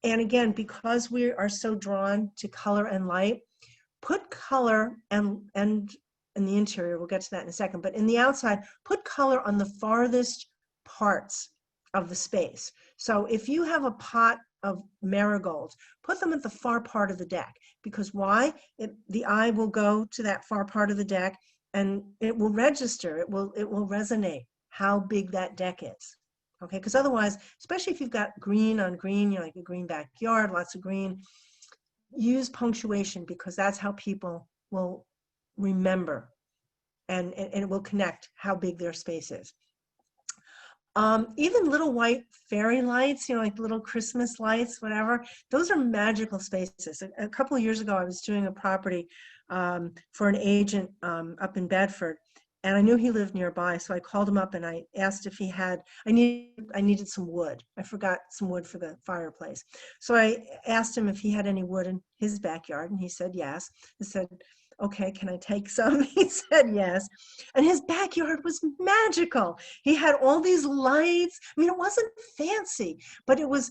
Speaker 1: And again, because we are so drawn to color and light, put color and in the interior, we'll get to that in a second, but in the outside, put color on the farthest parts of the space. So if you have a pot of marigolds, put them at the far part of the deck. Because why? The eye will go to that far part of the deck and it will register, it will resonate how big that deck is. Okay, because otherwise, especially if you've got green on green, you know, like a green backyard, lots of green, use punctuation because that's how people will remember and it will connect how big their space is. Even little white fairy lights, you know, like little Christmas lights, whatever, those are magical spaces. A couple of years ago, I was doing a property for an agent up in Bedford, and I knew he lived nearby, so I called him up and I asked if he had, I needed some wood. I forgot some wood for the fireplace. So I asked him if he had any wood in his backyard, and he said yes. I said, okay, can I take some? He said yes. And his backyard was magical. He had all these lights. I mean, it wasn't fancy, but it was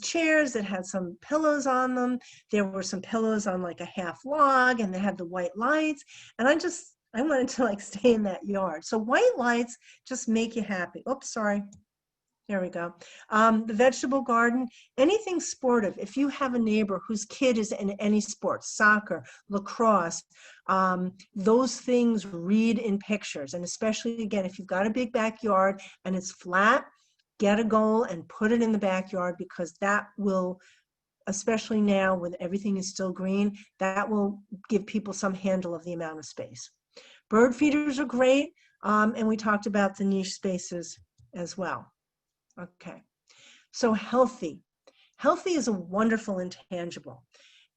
Speaker 1: chairs that had some pillows on them. There were some pillows on like a half log, and they had the white lights. And I wanted to like stay in that yard. So white lights just make you happy. Oops, sorry. There we go. The vegetable garden, anything sportive. If you have a neighbor whose kid is in any sport, soccer, lacrosse, those things read in pictures. And especially, again, if you've got a big backyard and it's flat, get a goal and put it in the backyard because that will, especially now when everything is still green, that will give people some handle of the amount of space. Bird feeders are great. And we talked about the niche spaces as well. Okay, so healthy. Healthy is a wonderful intangible.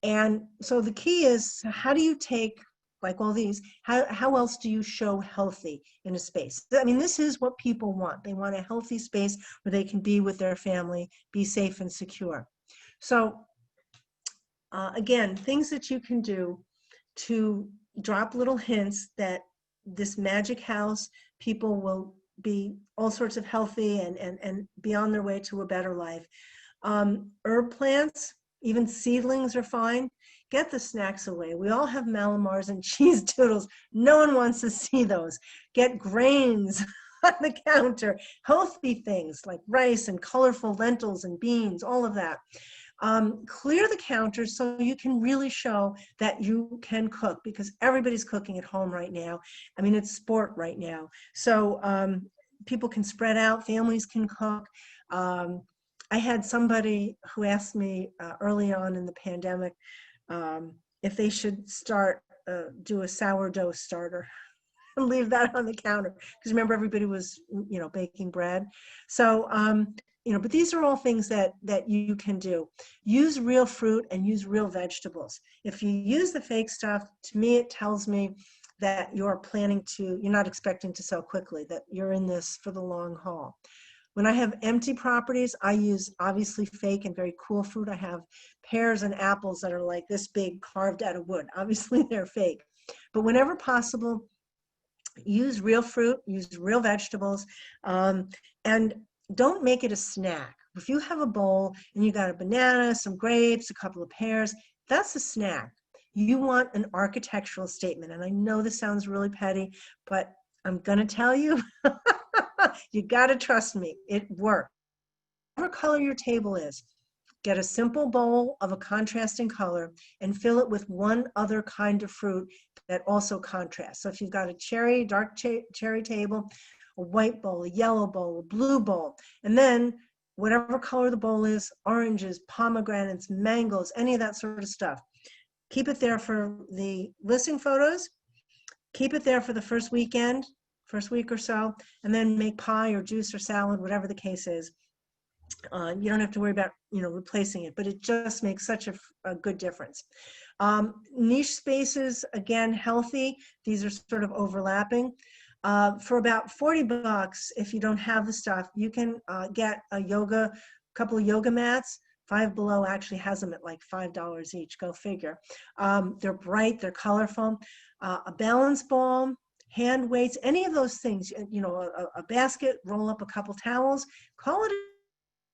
Speaker 1: And so the key is, how do you take, like all these, how else do you show healthy in a space? I mean, this is what people want. They want a healthy space where they can be with their family, be safe and secure. So again, things that you can do to drop little hints that this magic house, people will be all sorts of healthy and be on their way to a better life. Herb plants, even seedlings are fine. Get the snacks away. We all have Malamars and cheese doodles. No one wants to see those. Get grains on the counter, healthy things like rice and colorful lentils and beans, all of that. Clear the counters so you can really show that you can cook, because everybody's cooking at home right now. I mean, it's sport right now. So people can spread out, families can cook. I had somebody who asked me early on in the pandemic if they should do a sourdough starter and leave that on the counter, because remember, everybody was, you know, baking bread. So you know, but these are all things that you can do. Use real fruit and use real vegetables. If you use the fake stuff, to me, it tells me that you're not expecting to sell quickly, that you're in this for the long haul. When I have empty properties, I use obviously fake and very cool fruit. I have pears and apples that are like this big, carved out of wood. Obviously they're fake. But whenever possible, use real fruit, use real vegetables, and don't make it a snack. If you have a bowl and you got a banana, some grapes, a couple of pears, that's a snack. You want an architectural statement. And I know this sounds really petty, but I'm going to tell you, you got to trust me. It works. Whatever color your table is, get a simple bowl of a contrasting color and fill it with one other kind of fruit that also contrasts. So if you've got a cherry, dark cherry table, a white bowl, a yellow bowl, a blue bowl, and then whatever color the bowl is, oranges, pomegranates, mangoes, any of that sort of stuff. Keep it there for the listing photos. Keep it there for the first week or so, and then make pie or juice or salad, whatever the case is. You don't have to worry about, replacing it, but it just makes such a good difference. Niche spaces, again, healthy. These are sort of overlapping. For about $40, if you don't have the stuff, you can get a couple of yoga mats. Five Below actually has them at like $5 each, go figure. They're bright, they're colorful. A balance ball, hand weights, any of those things, a basket, roll up a couple towels, call it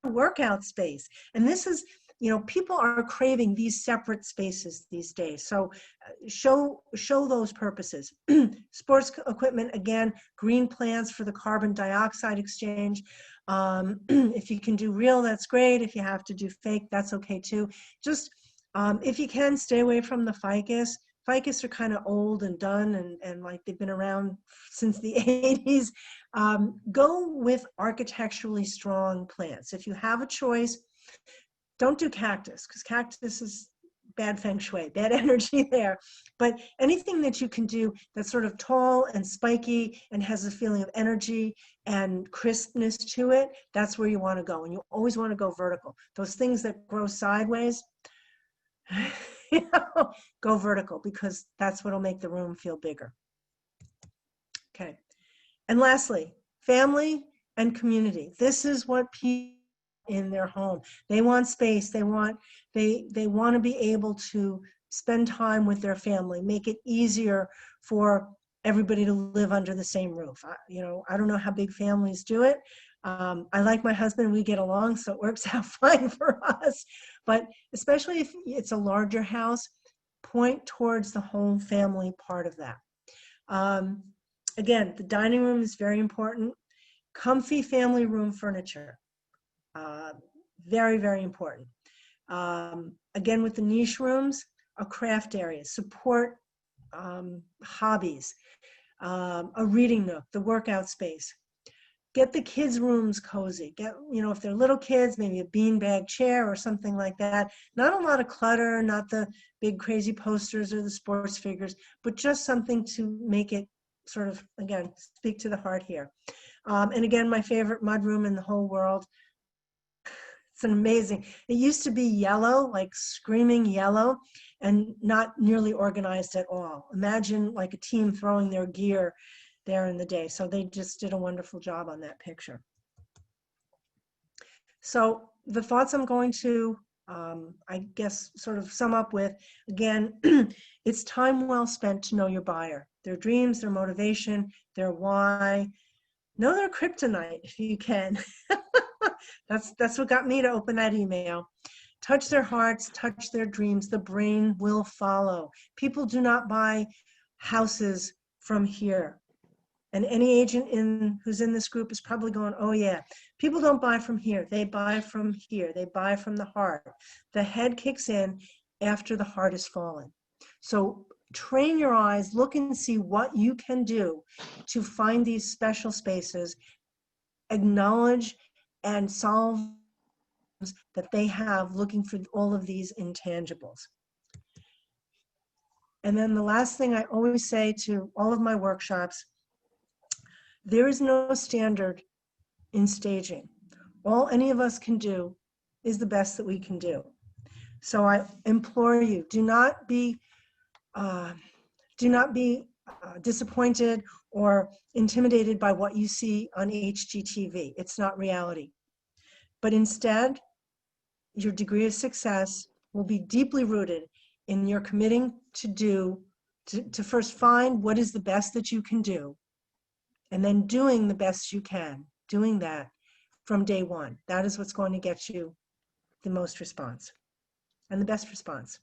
Speaker 1: a workout space. And this is, people are craving these separate spaces these days. So show those purposes. Sports equipment, again, green plants for the carbon dioxide exchange. If you can do real, that's great. If you have to do fake, that's okay too. Just, if you can, stay away from the ficus. Ficus are kind of old and done and like they've been around since the 80s. Go with architecturally strong plants. If you have a choice, don't do cactus, because cactus is bad feng shui, bad energy there. But anything that you can do that's sort of tall and spiky and has a feeling of energy and crispness to it, that's where you want to go. And you always want to go vertical. Those things that grow sideways, go vertical, because that's what'll make the room feel bigger. Okay. And lastly, family and community. This is what people in their home. They want space. They want to be able to spend time with their family, make it easier for everybody to live under the same roof. I don't know how big families do it. I like my husband, we get along, so it works out fine for us. But especially if it's a larger house, point towards the whole family part of that. Again, the dining room is very important. Comfy family room furniture, very, very important. Again, with the niche rooms, a craft area, support hobbies, a reading nook, the workout space. Get the kids' rooms cozy. Get, if they're little kids, maybe a beanbag chair or something like that. Not a lot of clutter, not the big crazy posters or the sports figures, but just something to make it sort of, again, speak to the heart here. And again, my favorite mudroom in the whole world. It's an amazing. It used to be yellow, like screaming yellow, and not nearly organized at all. Imagine like a team throwing their gear there in the day. So they just did a wonderful job on that picture. So the thoughts I'm going to, I guess, sort of sum up with, again, it's time well spent to know your buyer, their dreams, their motivation, their why. Know their kryptonite if you can. That's what got me to open that email. Touch their hearts, touch their dreams. The brain will follow. People do not buy houses from here. And any agent who's in this group is probably going, oh yeah, people don't buy from here. They buy from here. They buy from the heart. The head kicks in after the heart has fallen. So train your eyes, look and see what you can do to find these special spaces, acknowledge and solve that they have, looking for all of these intangibles. And then the last thing I always say to all of my workshops, there is no standard in staging. All any of us can do is the best that we can do. So I implore you, do not be disappointed or intimidated by what you see on HGTV. It's not reality. But instead, your degree of success will be deeply rooted in your committing to to first find what is the best that you can do, and then doing the best you can, doing that from day one. That is what's going to get you the most response and the best response.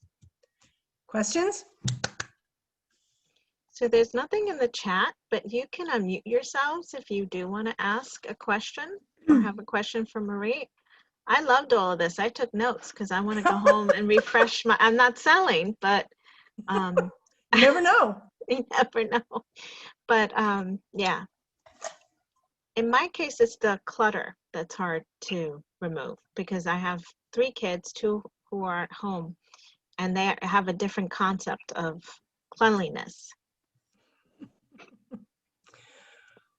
Speaker 1: Questions?
Speaker 2: So there's nothing in the chat, but you can unmute yourselves if you do want to ask a question or have a question for Marie. I loved all of this. I took notes because I want to go home and refresh my, I'm not selling, but
Speaker 1: You never know.
Speaker 2: you never know. But yeah, in my case, it's the clutter that's hard to remove because I have 3 kids, 2 who are at home, and they have a different concept of cleanliness.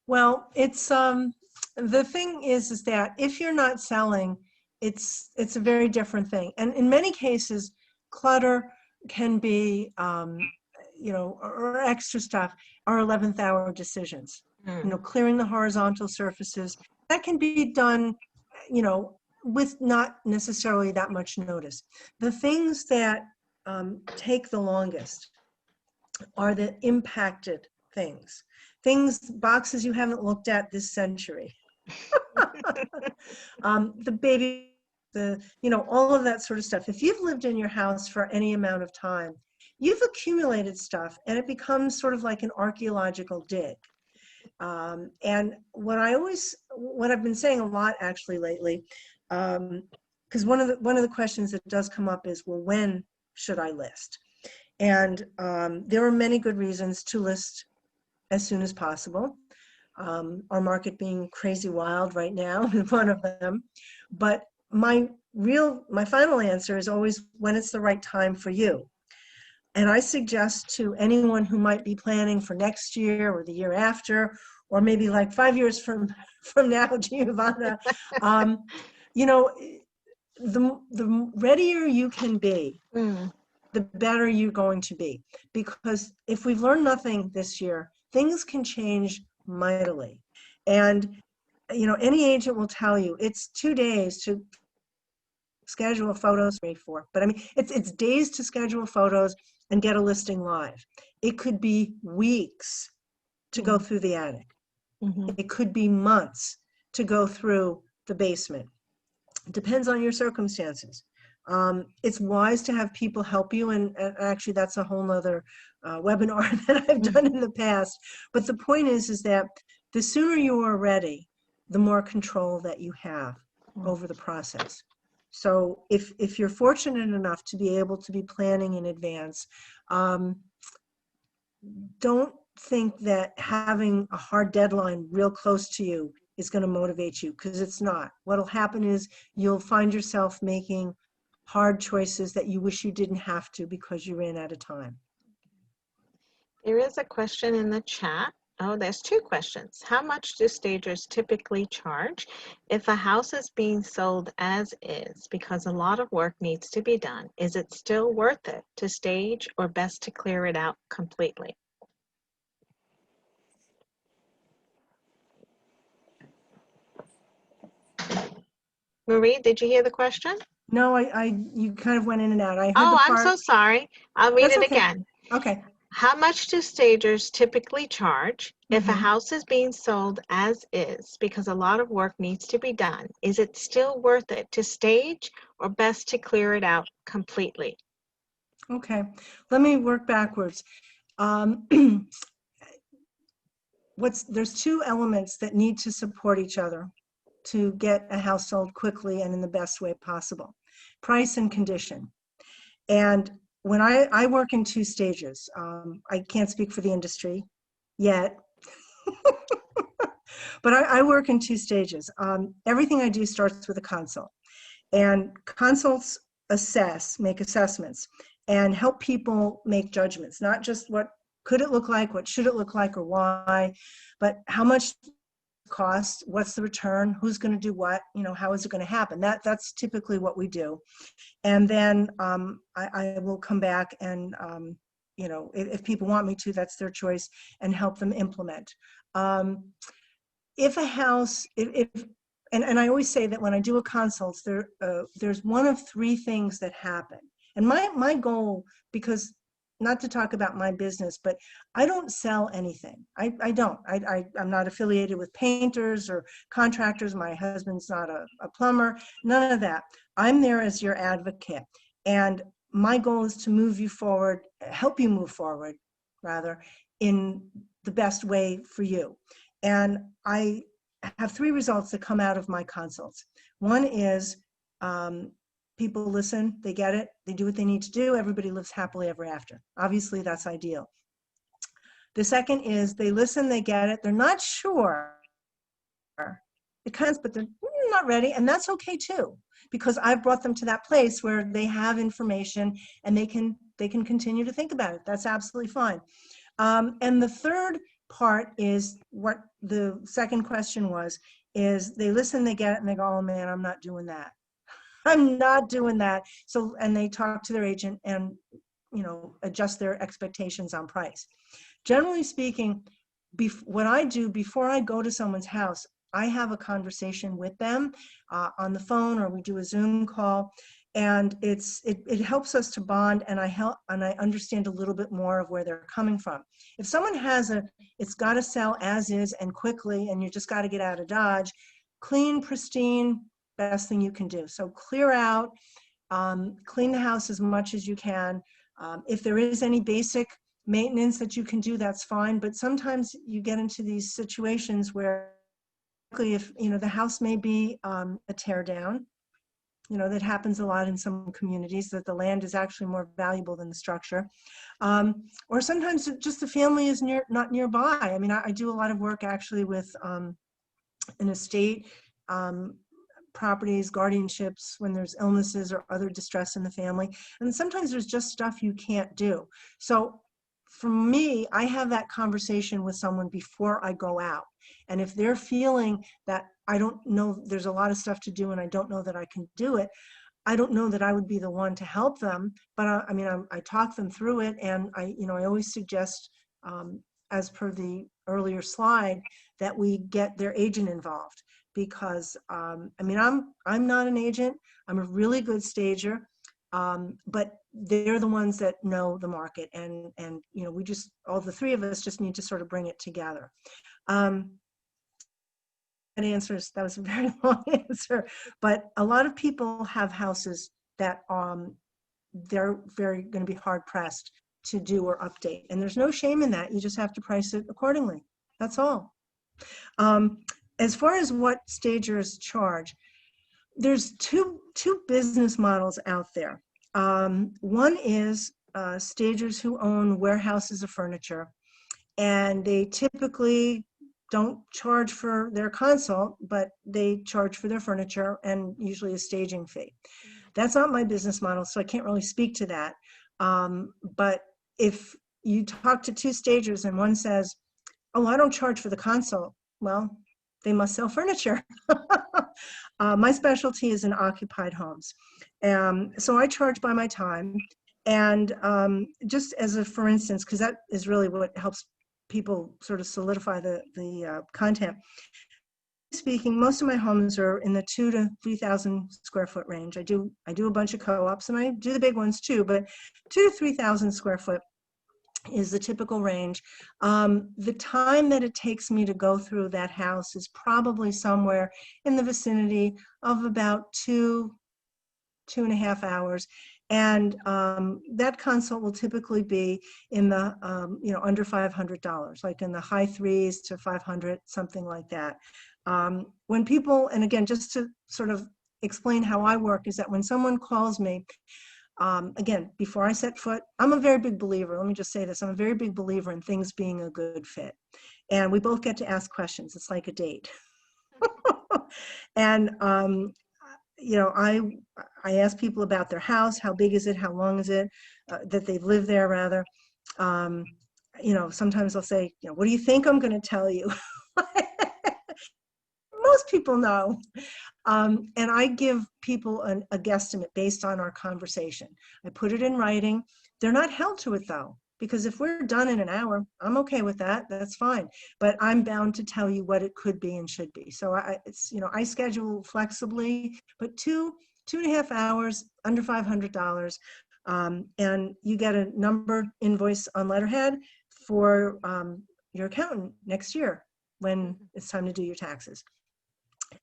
Speaker 1: Well, it's the thing is that if you're not selling, it's a very different thing. And in many cases, clutter can be, you know, or extra stuff, our 11th hour decisions. You know, clearing the horizontal surfaces, that can be done, you know, with not necessarily that much notice. The things that take the longest are the impacted things. Boxes you haven't looked at this century. The baby, you know, all of that sort of stuff. If you've lived in your house for any amount of time, you've accumulated stuff and it becomes sort of like an archaeological dig. And what I've been saying a lot actually lately, because one of the questions that does come up is, well, when should I list? And there are many good reasons to list as soon as possible. Our market being crazy wild right now is one of them. But my final answer is always when it's the right time for you. And I suggest to anyone who might be planning for next year or the year after, or maybe like 5 years from now, Giovanna, you know, the readier you can be, the better you're going to be. Because if we've learned nothing this year, things can change mightily. And, you know, any agent will tell you it's 2 days to schedule photos, but I mean, it's days to schedule photos and get a listing live. It could be weeks to go through the attic. It could be months to go through the basement. It depends on your circumstances. It's wise to have people help you, and actually that's a whole nother webinar that I've done in the past. But the point is that the sooner you are ready, the more control that you have over the process. So if you're fortunate enough to be able to be planning in advance, don't think that having a hard deadline real close to you is going to motivate you, because it's not. What'll happen is you'll find yourself making hard choices that you wish you didn't have to because you ran out of time.
Speaker 2: There is a question in the chat. Oh, there's 2 questions. How much do stagers typically charge if a house is being sold as is because a lot of work needs to be done? Is it still worth it to stage, or best to clear it out completely? Marie, did you hear the question?
Speaker 1: No, you kind of went in and out. I heard
Speaker 2: Oh,
Speaker 1: the
Speaker 2: I'm
Speaker 1: part.
Speaker 2: so sorry. I'll read
Speaker 1: That's
Speaker 2: it
Speaker 1: okay.
Speaker 2: again.
Speaker 1: Okay.
Speaker 2: How much do stagers typically charge if a house is being sold as is because a lot of work needs to be done? Is it still worth it to stage, or best to clear it out completely?
Speaker 1: Okay. Let me work backwards. There's 2 elements that need to support each other to get a house sold quickly and in the best way possible: price and condition. And when I work in 2 stages, I can't speak for the industry yet, but I work in 2 stages. Everything I do starts with a consult, and consults make assessments and help people make judgments, not just what could it look like, what should it look like, or why, but how much cost, what's the return, who's going to do what, you know, how is it going to happen. That's typically what we do. And then I will come back and, you know, if people want me to, that's their choice, and help them implement. If a house, and I always say that when I do a consult, there's one of 3 things that happen. And my goal, because not to talk about my business, but I don't sell anything. I don't. I'm not affiliated with painters or contractors. My husband's not a plumber, none of that. I'm there as your advocate. And my goal is to move you forward, help you move forward, rather, in the best way for you. And I have 3 results that come out of my consults. One is people listen, they get it, they do what they need to do, everybody lives happily ever after. Obviously, that's ideal. The second is they listen, they get it, they're not sure. It kind of, but they're not ready, and that's okay too, because I've brought them to that place where they have information and they can continue to think about it. That's absolutely fine. And the third part is what the second question was, is they listen, they get it, and they go, oh man, I'm not doing that. I'm not doing that. So, and they talk to their agent and, you know, adjust their expectations on price. Generally speaking, what I do before I go to someone's house, I have a conversation with them on the phone, or we do a Zoom call, and it helps us to bond, and I understand a little bit more of where they're coming from. If someone has it's got to sell as is and quickly, and you just got to get out of Dodge, clean, pristine, best thing you can do. So clear out, clean the house as much as you can. If there is any basic maintenance that you can do, that's fine. But sometimes you get into these situations where, if you know, the house may be a tear down. You know, that happens a lot in some communities, that the land is actually more valuable than the structure. Or sometimes just the family is not nearby. I mean, I do a lot of work actually with an estate, properties, guardianships, when there's illnesses or other distress in the family. And sometimes there's just stuff you can't do. So for me, I have that conversation with someone before I go out. And if they're feeling that I don't know, there's a lot of stuff to do and I don't know that I can do it, I don't know that I would be the one to help them. But I mean, I talk them through it, and I always suggest, as per the earlier slide, that we get their agent involved. Because I mean, I'm not an agent. I'm a really good stager, but they're the ones that know the market, and you know, we just, all the 3 of us just need to sort of bring it together. That was a very long answer, but a lot of people have houses that they're going to be hard pressed to do or update, and there's no shame in that. You just have to price it accordingly. That's all. As far as what stagers charge, there's two business models out there. One is stagers who own warehouses of furniture, and they typically don't charge for their consult, but they charge for their furniture and usually a staging fee. That's not my business model, so I can't really speak to that. But if you talk to 2 stagers and one says, oh, I don't charge for the consult, well, they must sell furniture. My specialty is in occupied homes. So I charge by my time. And just as a, for instance, because that is really what helps people sort of solidify the content. Speaking, most of my homes are in the 2,000 to 3,000 square foot range. I do a bunch of co-ops, and I do the big ones too, but 2,000 to 3,000 square foot is the typical range. The time that it takes me to go through that house is probably somewhere in the vicinity of about 2.5 hours. And that consult will typically be in the, under $500, like in the high 3s to 500, something like that. When people, and again, just to sort of explain how I work, is that when someone calls me, again, before I set foot, I'm a very big believer, let me just say this, I'm a very big believer in things being a good fit. And we both get to ask questions. It's like a date. And, I ask people about their house, how big is it, how long is it, that they've lived there rather. Sometimes I'll say, what do you think I'm going to tell you? Most people know. And I give people a guesstimate based on our conversation. I put it in writing. They're not held to it though, because if we're done in an hour, I'm okay with that. That's fine. But I'm bound to tell you what it could be and should be. So I schedule flexibly, but 2.5 hours, under $500. And you get a number invoice on letterhead for your accountant next year when it's time to do your taxes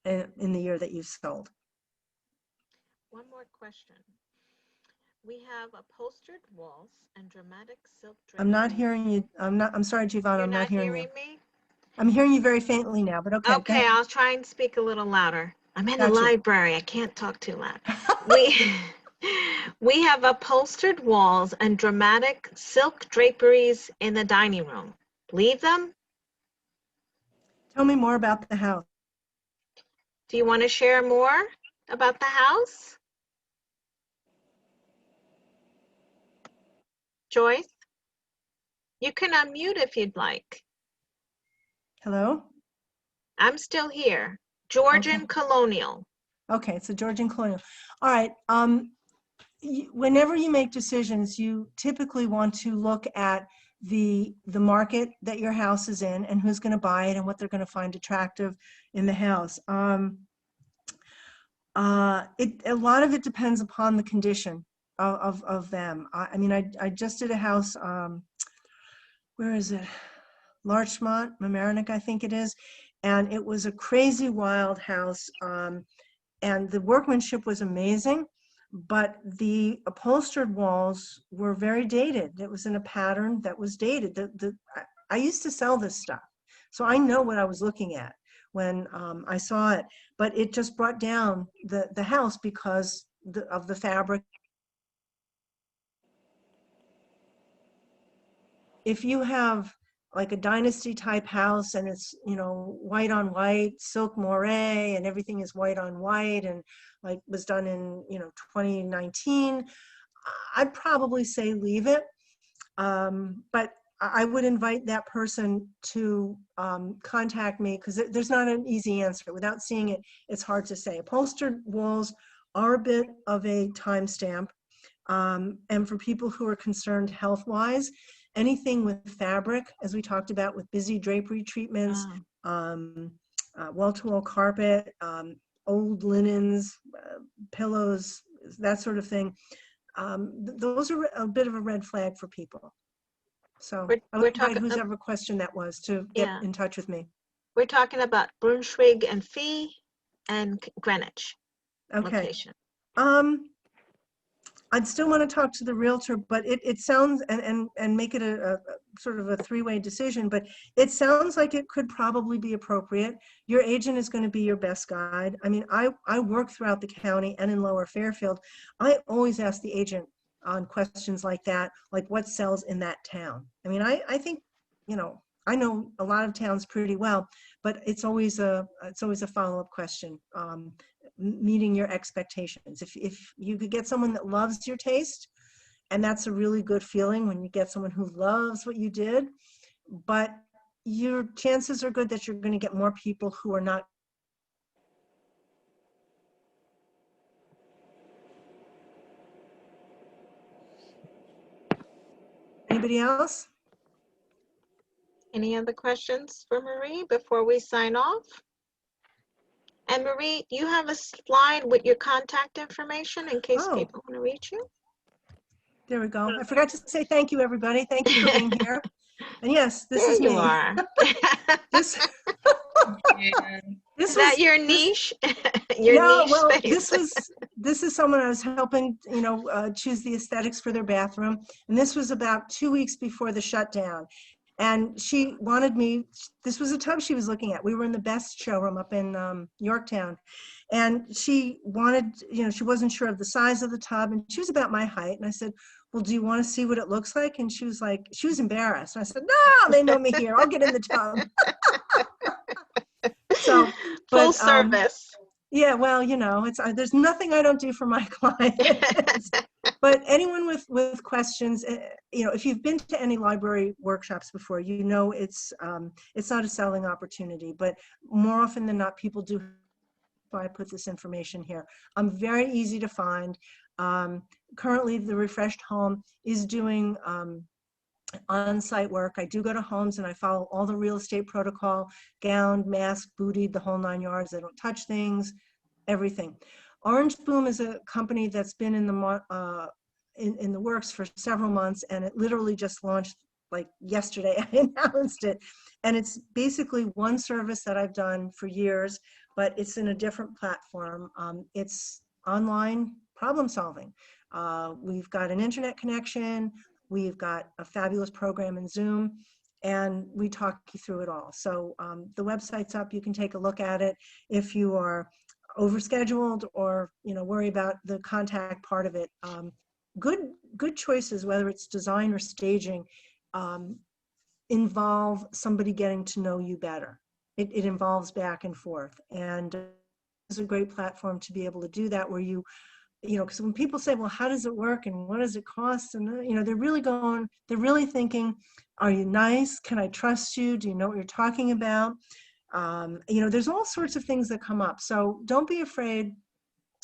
Speaker 1: in the year that you've sold.
Speaker 2: One more question. We have upholstered walls and dramatic silk drapery.
Speaker 1: I'm not hearing you. I'm sorry, Giovanna, I'm not hearing you.
Speaker 2: You're not hearing me?
Speaker 1: I'm hearing you very faintly now, but okay.
Speaker 2: Okay, I'll try and speak a little louder. I'm in the
Speaker 1: Gotcha.
Speaker 2: library. I can't talk too loud. We have upholstered walls and dramatic silk draperies in the dining room. Leave them?
Speaker 1: Tell me more about the house.
Speaker 2: Do you want to share more about the house? Joyce? You can unmute if you'd like.
Speaker 1: Hello?
Speaker 2: I'm still here. Georgian
Speaker 1: Okay.
Speaker 2: Colonial.
Speaker 1: Okay, it's a Georgian Colonial. All right. Whenever you make decisions, you typically want to look at the market that your house is in and who's going to buy it and what they're going to find attractive in the house. A lot of it depends upon the condition of them. I mean, I just did a house, where is it? Larchmont, Mamaroneck, I think it is. And it was a crazy wild house. And the workmanship was amazing, but the upholstered walls were very dated. It was in a pattern that was dated. I used to sell this stuff, so I know what I was looking at when I saw it, but it just brought down the house because of the fabric. If you have like a dynasty type house and it's, you know, white on white, silk moire, and everything is white on white, and like was done in, you know, 2019, I'd probably say leave it. But I would invite that person to contact me, because there's not an easy answer. Without seeing it, it's hard to say. Upholstered walls are a bit of a timestamp. And for people who are concerned health-wise, anything with fabric, as we talked about with busy drapery treatments, wall-to-wall carpet, old linens, pillows, that sort of thing, those are a bit of a red flag for people. So I would invite whose ever question that was to get in touch with me.
Speaker 2: We're talking about Brunswick and Fee and Greenwich location.
Speaker 1: I'd still want to talk to the realtor, but it sounds, and make it a sort of a three-way decision, but it sounds like it could probably be appropriate. Your agent is going to be your best guide. I mean, I work throughout the county and in Lower Fairfield. I always ask the agent on questions like that, like what sells in that town. I mean, I think, you know, I know a lot of towns pretty well, but it's always a follow-up question. Meeting your expectations. If you could get someone that loves your taste, and that's a really good feeling when you get someone who loves what you did, but your chances are good that you're going to get more people who are not. Anybody else?
Speaker 2: Any other questions for Marie before we sign off? And Marie, do you have a slide with your contact information in case people want to reach you?
Speaker 1: There we go. I forgot to say thank you, everybody. Thank you for being here. And yes, this is me.
Speaker 2: You are.
Speaker 1: Is
Speaker 2: that your niche? Your niche
Speaker 1: well,
Speaker 2: space.
Speaker 1: this is someone I was helping, you know, choose the aesthetics for their bathroom. And this was about 2 weeks before the shutdown. And she wanted me, this was a tub she was looking at. We were in the Best showroom up in Yorktown. And she wanted, you know, she wasn't sure of the size of the tub, and she was about my height. And I said, well, do you want to see what it looks like? And she was like, she was embarrassed. And I said, no, they know me here. I'll get in the tub. So,
Speaker 2: full service.
Speaker 1: Yeah, well, you know, there's nothing I don't do for my clients. But anyone with questions, you know, if you've been to any library workshops before, you know it's not a selling opportunity. But more often than not, people do. I put this information here. I'm very easy to find. Currently, the Refreshed Home is doing on-site work. I do go to homes and I follow all the real estate protocol, gowned, masked, bootied, the whole 9 yards. I don't touch things, everything. Orange Boom is a company that's been in the in the works for several months, and it literally just launched like yesterday. I announced it, and it's basically one service that I've done for years, but it's in a different platform. It's online problem solving. We've got an internet connection, we've got a fabulous program in Zoom, and we talk you through it all. So the website's up, you can take a look at it. If you are overscheduled or worry about the contact part of it, good choices, whether it's design or staging, involve somebody getting to know you better. It involves back and forth, and it's a great platform to be able to do that, where because when people say, well, how does it work and what does it cost, and they're really thinking, are you nice? Can I trust you? Do you know what you're talking about? There's all sorts of things that come up, so don't be afraid.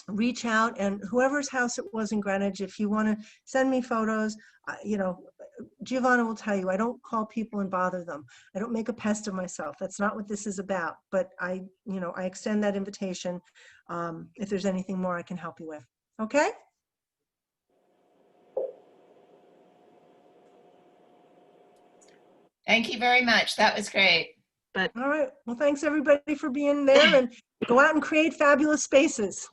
Speaker 1: Reach out, and whoever's house it was in Greenwich, if you want to send me photos, Giovanna will tell you, I don't call people and bother them. I don't make a pest of myself. That's not what this is about. But I extend that invitation if there's anything more I can help you with. Okay?
Speaker 3: Thank you very much. That was great.
Speaker 2: But
Speaker 1: All right. Well, thanks everybody for being there, and go out and create fabulous spaces.